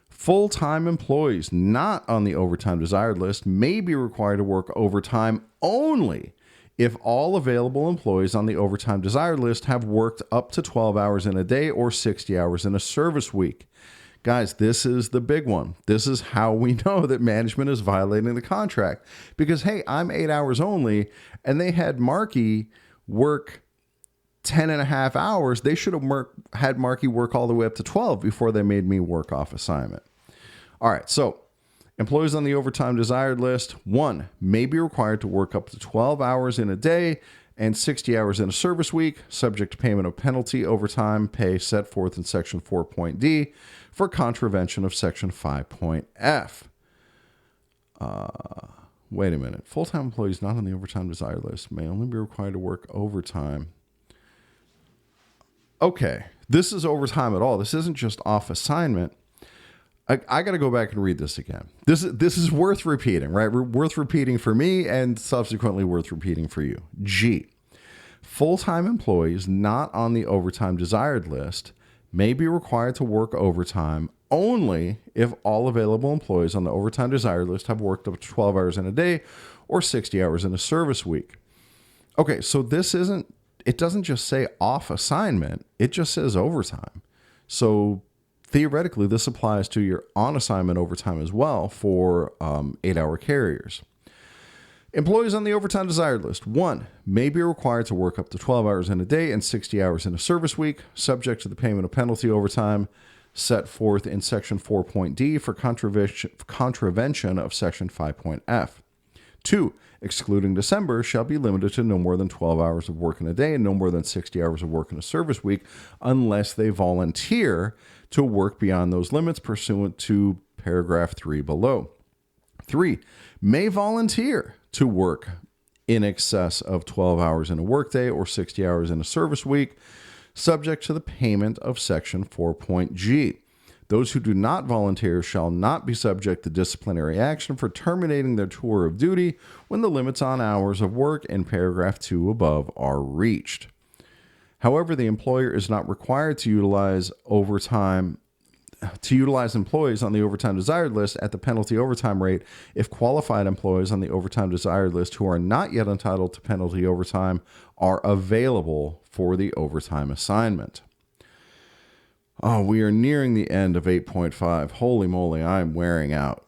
Full-time employees not on the overtime desired list may be required to work overtime only if all available employees on the overtime desired list have worked up to 12 hours in a day or 60 hours in a service week. Guys, this is the big one. This is how we know that management is violating the contract. Because, hey, I'm 8 hours only, and they had Marky work 10 and a half hours. They should have had Marky work all the way up to 12 before they made me work off assignment. All right, so employees on the overtime desired list, 1, may be required to work up to 12 hours in a day and 60 hours in a service week, subject to payment of penalty overtime pay set forth in Section 4.D for contravention of Section 5.F. Wait a minute. Full-time employees not on the overtime desired list may only be required to work overtime. Okay, this is overtime at all. This isn't just off assignment. I got to go back and read this again. This is worth repeating, right? Worth repeating for me and subsequently worth repeating for you. G. Full-time employees not on the overtime desired list may be required to work overtime only if all available employees on the overtime desired list have worked up to 12 hours in a day or 60 hours in a service week. Okay, so it doesn't just say off assignment, it just says overtime. So theoretically, this applies to your on assignment overtime as well for 8-hour carriers. Employees on the overtime desired list, 1, may be required to work up to 12 hours in a day and 60 hours in a service week, subject to the payment of penalty overtime set forth in Section 4.D for contravention of Section 5.F. 2, excluding December, shall be limited to no more than 12 hours of work in a day and no more than 60 hours of work in a service week unless they volunteer to work beyond those limits pursuant to paragraph 3 below. 3, may volunteer to work in excess of 12 hours in a workday or 60 hours in a service week, subject to the payment of Section 4.G. Those who do not volunteer shall not be subject to disciplinary action for terminating their tour of duty when the limits on hours of work in paragraph 2 above are reached. However, the employer is not required to utilize employees on the overtime desired list at the penalty overtime rate if qualified employees on the overtime desired list who are not yet entitled to penalty overtime are available for the overtime assignment. Oh, we are nearing the end of 8.5. Holy moly, I'm wearing out.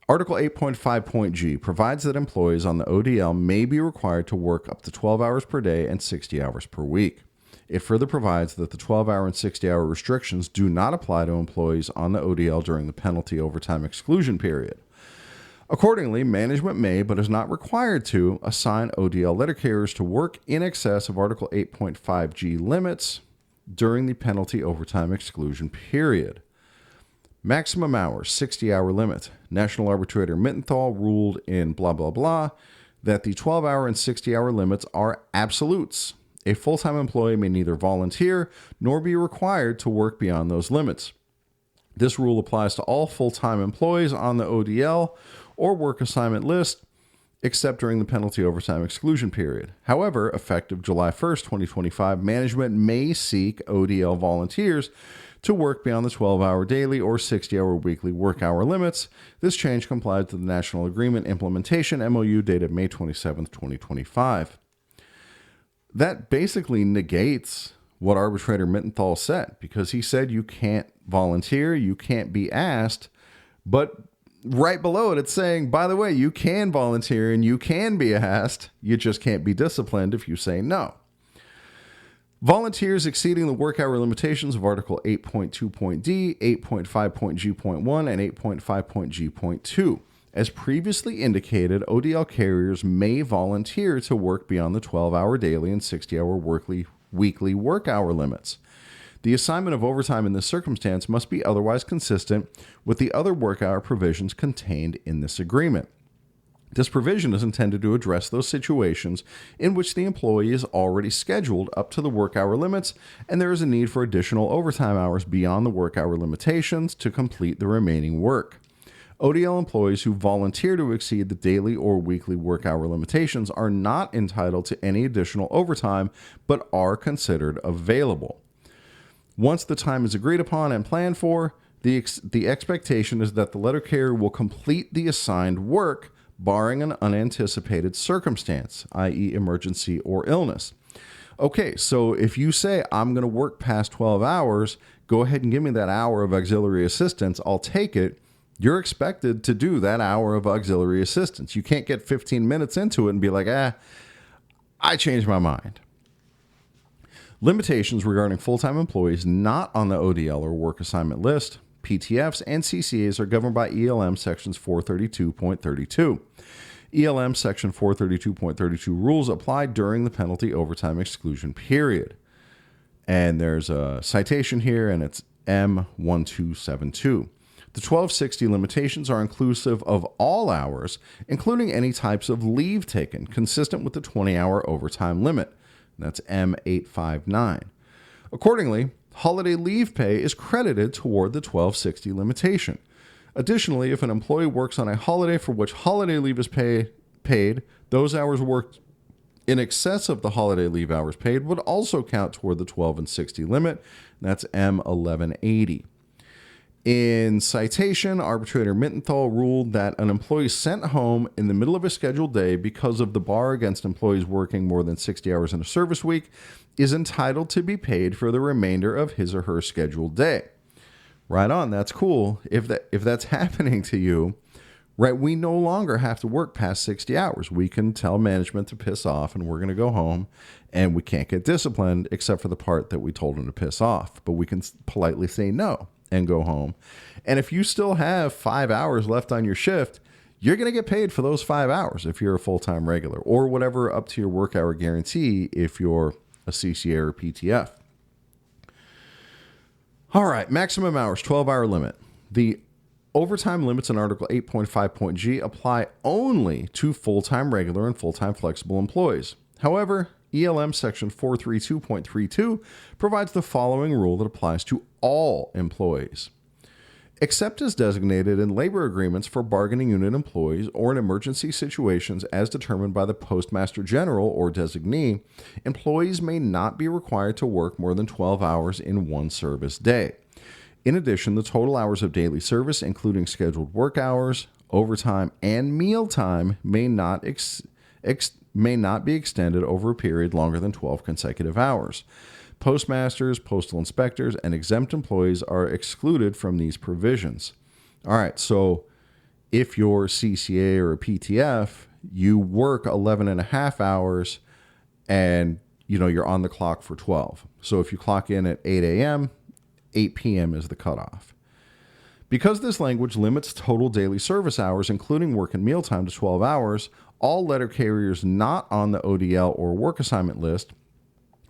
Article 8.5.G provides that employees on the ODL may be required to work up to 12 hours per day and 60 hours per week. It further provides that the 12-hour and 60-hour restrictions do not apply to employees on the ODL during the penalty overtime exclusion period. Accordingly, management may, but is not required to, assign ODL letter carriers to work in excess of Article 8.5G limits during the penalty overtime exclusion period. Maximum hours, 60-hour limit. National Arbitrator Mittenthal ruled in blah, blah, blah that the 12-hour and 60-hour limits are absolutes. A full-time employee may neither volunteer nor be required to work beyond those limits. This rule applies to all full-time employees on the ODL or work assignment list, except during the penalty overtime exclusion period. However, effective July 1st, 2025, management may seek ODL volunteers to work beyond the 12-hour daily or 60-hour weekly work hour limits. This change complies to the National Agreement Implementation MOU dated May 27th, 2025. That basically negates what Arbitrator Mittenthal said, because he said you can't volunteer, you can't be asked, but right below it, it's saying, by the way, you can volunteer and you can be asked, you just can't be disciplined if you say no. Volunteers exceeding the work hour limitations of Article 8.2.d, 8.5.g.1, and 8.5.g.2. As previously indicated, ODL carriers may volunteer to work beyond the 12-hour daily and 60-hour weekly work hour limits. The assignment of overtime in this circumstance must be otherwise consistent with the other work hour provisions contained in this agreement. This provision is intended to address those situations in which the employee is already scheduled up to the work hour limits and there is a need for additional overtime hours beyond the work hour limitations to complete the remaining work. ODL employees who volunteer to exceed the daily or weekly work hour limitations are not entitled to any additional overtime, but are considered available. Once the time is agreed upon and planned for, the expectation is that the letter carrier will complete the assigned work, barring an unanticipated circumstance, i.e. emergency or illness. Okay, so if you say, I'm going to work past 12 hours, go ahead and give me that hour of auxiliary assistance, I'll take it. You're expected to do that hour of auxiliary assistance. You can't get 15 minutes into it and be like, I changed my mind. Limitations regarding full-time employees not on the ODL or work assignment list, PTFs, and CCAs are governed by ELM sections 432.32. ELM section 432.32 rules apply during the penalty overtime exclusion period. And there's a citation here, and it's M1272. The 1260 limitations are inclusive of all hours, including any types of leave taken, consistent with the 20-hour overtime limit. That's M859. Accordingly, holiday leave pay is credited toward the 1260 limitation. Additionally, if an employee works on a holiday for which holiday leave is paid, those hours worked in excess of the holiday leave hours paid would also count toward the 12 and 60 limit. That's M1180. In citation, Arbitrator Mittenthal ruled that an employee sent home in the middle of a scheduled day because of the bar against employees working more than 60 hours in a service week is entitled to be paid for the remainder of his or her scheduled day. Right on, that's cool. If that's happening to you, right, we no longer have to work past 60 hours. We can tell management to piss off and we're going to go home, and we can't get disciplined except for the part that we told them to piss off. But we can politely say no and go home. And if you still have 5 hours left on your shift, you're going to get paid for those 5 hours if you're a full-time regular, or whatever up to your work hour guarantee if you're a CCA or PTF. All right, maximum hours, 12-hour limit. The overtime limits in Article 8.5.g apply only to full-time regular and full-time flexible employees. However, ELM section 432.32 provides the following rule that applies to all employees. Except as designated in labor agreements for bargaining unit employees or in emergency situations as determined by the Postmaster General or designee, employees may not be required to work more than 12 hours in one service day. In addition, the total hours of daily service, including scheduled work hours, overtime, and mealtime, may not be extended over a period longer than 12 consecutive hours. Postmasters, postal inspectors, and exempt employees are excluded from these provisions. All right, so if you're CCA or a PTF, you work 11 and a half hours and you're on the clock for 12. So if you clock in at 8 a.m., 8 p.m. is the cutoff. Because this language limits total daily service hours, including work and mealtime, to 12 hours, all letter carriers not on the ODL or work assignment list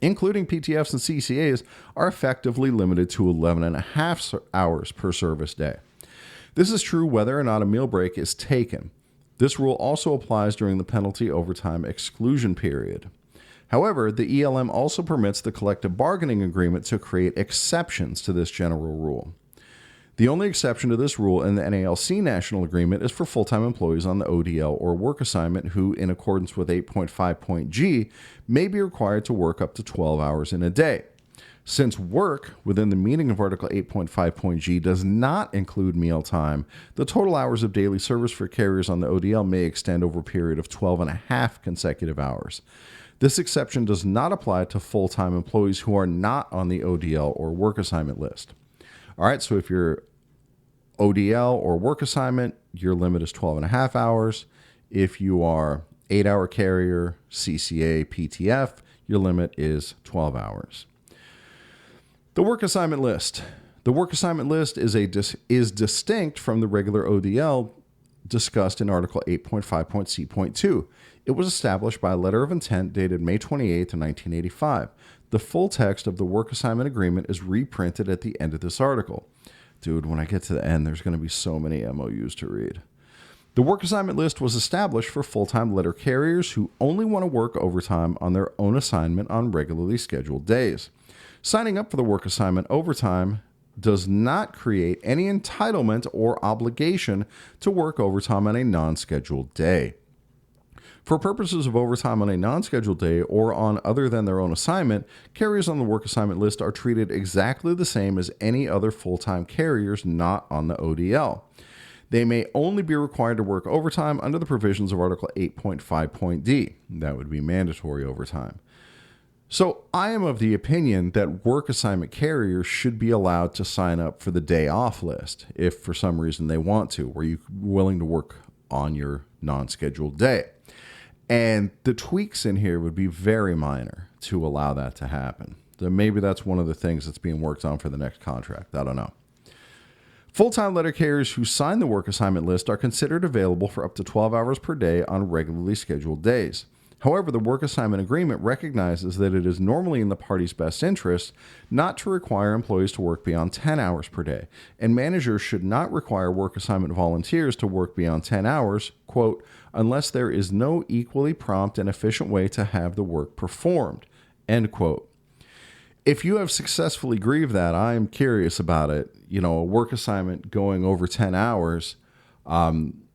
including PTFs and CCAs, are effectively limited to 11.5 hours per service day. This is true whether or not a meal break is taken. This rule also applies during the penalty overtime exclusion period. However, the ELM also permits the collective bargaining agreement to create exceptions to this general rule. The only exception to this rule in the NALC National Agreement is for full-time employees on the ODL or work assignment who, in accordance with 8.5.g, may be required to work up to 12 hours in a day. Since work within the meaning of Article 8.5.g does not include meal time, the total hours of daily service for carriers on the ODL may extend over a period of 12.5 consecutive hours. This exception does not apply to full-time employees who are not on the ODL or work assignment list. All right, so if you're ODL or work assignment, your limit is 12.5 hours. If you are 8-hour carrier, CCA, PTF, your limit is 12 hours. The work assignment list. The work assignment list is distinct from the regular ODL discussed in Article 8.5.c.2. It was established by a letter of intent dated May 28, 1985. The full text of the work assignment agreement is reprinted at the end of this article. Dude, when I get to the end, there's going to be so many MOUs to read. The work assignment list was established for full-time letter carriers who only want to work overtime on their own assignment on regularly scheduled days. Signing up for the work assignment overtime does not create any entitlement or obligation to work overtime on a non-scheduled day. For purposes of overtime on a non-scheduled day or on other than their own assignment, carriers on the work assignment list are treated exactly the same as any other full-time carriers not on the ODL. They may only be required to work overtime under the provisions of Article 8.5.d. That would be mandatory overtime. So I am of the opinion that work assignment carriers should be allowed to sign up for the day off list if for some reason they want to, where you're willing to work on your non-scheduled day. And the tweaks in here would be very minor to allow that to happen. So maybe that's one of the things that's being worked on for the next contract. I don't know. Full-time letter carriers who sign the work assignment list are considered available for up to 12 hours per day on regularly scheduled days. However, the work assignment agreement recognizes that it is normally in the party's best interest not to require employees to work beyond 10 hours per day, and managers should not require work assignment volunteers to work beyond 10 hours, quote, unless there is no equally prompt and efficient way to have the work performed, end quote. If you have successfully grieved that, I am curious about it. You know, a work assignment going over 10 hours, I'm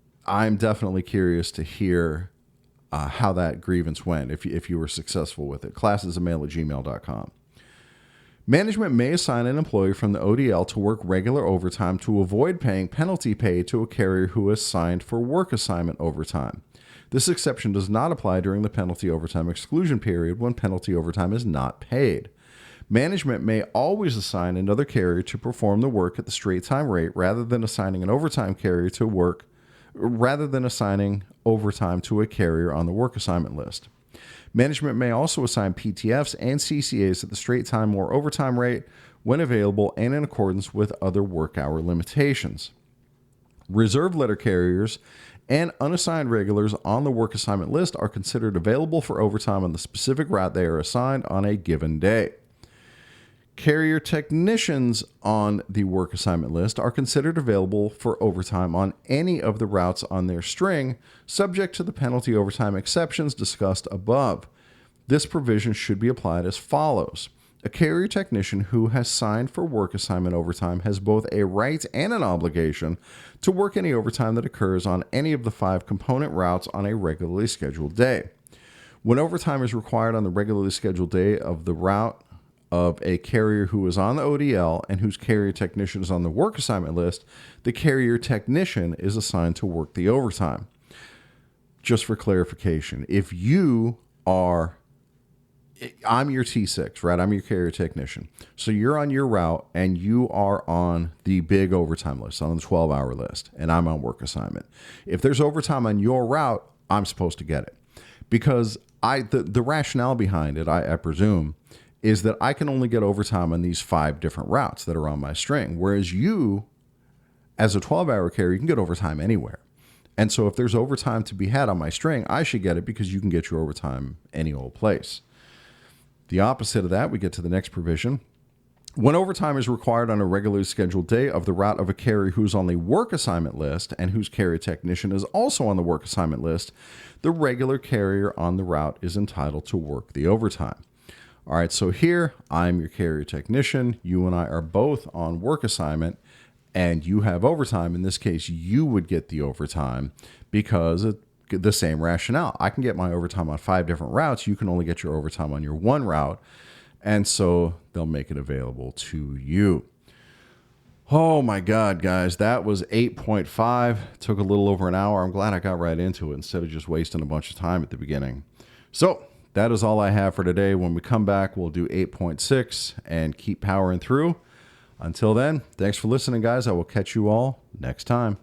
definitely curious to hear how that grievance went, if you were successful with it. classesofmail@gmail.com. Management may assign an employee from the ODL to work regular overtime to avoid paying penalty pay to a carrier who has signed for work assignment overtime. This exception does not apply during the penalty overtime exclusion period when penalty overtime is not paid. Management may always assign another carrier to perform the work at the straight time rate rather than assigning overtime to a carrier on the work assignment list. Management may also assign PTFs and CCAs at the straight time or overtime rate when available and in accordance with other work hour limitations. Reserve letter carriers and unassigned regulars on the work assignment list are considered available for overtime on the specific route they are assigned on a given day. Carrier technicians on the work assignment list are considered available for overtime on any of the routes on their string, subject to the penalty overtime exceptions discussed above. This provision should be applied as follows. A carrier technician who has signed for work assignment overtime has both a right and an obligation to work any overtime that occurs on any of the 5 component routes on a regularly scheduled day. When overtime is required on the regularly scheduled day of the route of a carrier who is on the ODL and whose carrier technician is on the work assignment list, the carrier technician is assigned to work the overtime. Just for clarification, if you are, I'm your T6, right? I'm your carrier technician. So you're on your route and you are on the big overtime list, on the 12-hour list, and I'm on work assignment. If there's overtime on your route, I'm supposed to get it. Because the rationale behind it, I presume, is that I can only get overtime on these 5 different routes that are on my string. Whereas you, as a 12-hour carrier, you can get overtime anywhere. And so if there's overtime to be had on my string, I should get it because you can get your overtime any old place. The opposite of that, we get to the next provision. When overtime is required on a regularly scheduled day of the route of a carrier who's on the work assignment list and whose carrier technician is also on the work assignment list, the regular carrier on the route is entitled to work the overtime. All right, so here I'm your carrier technician. You and I are both on work assignment, and you have overtime. In this case, you would get the overtime because of the same rationale. I can get my overtime on 5 different routes. You can only get your overtime on your one route. And so they'll make it available to you. Oh my God, guys, that was 8.5. Took a little over an hour. I'm glad I got right into it instead of just wasting a bunch of time at the beginning. So that is all I have for today. When we come back, we'll do 8.6 and keep powering through. Until then, thanks for listening, guys. I will catch you all next time.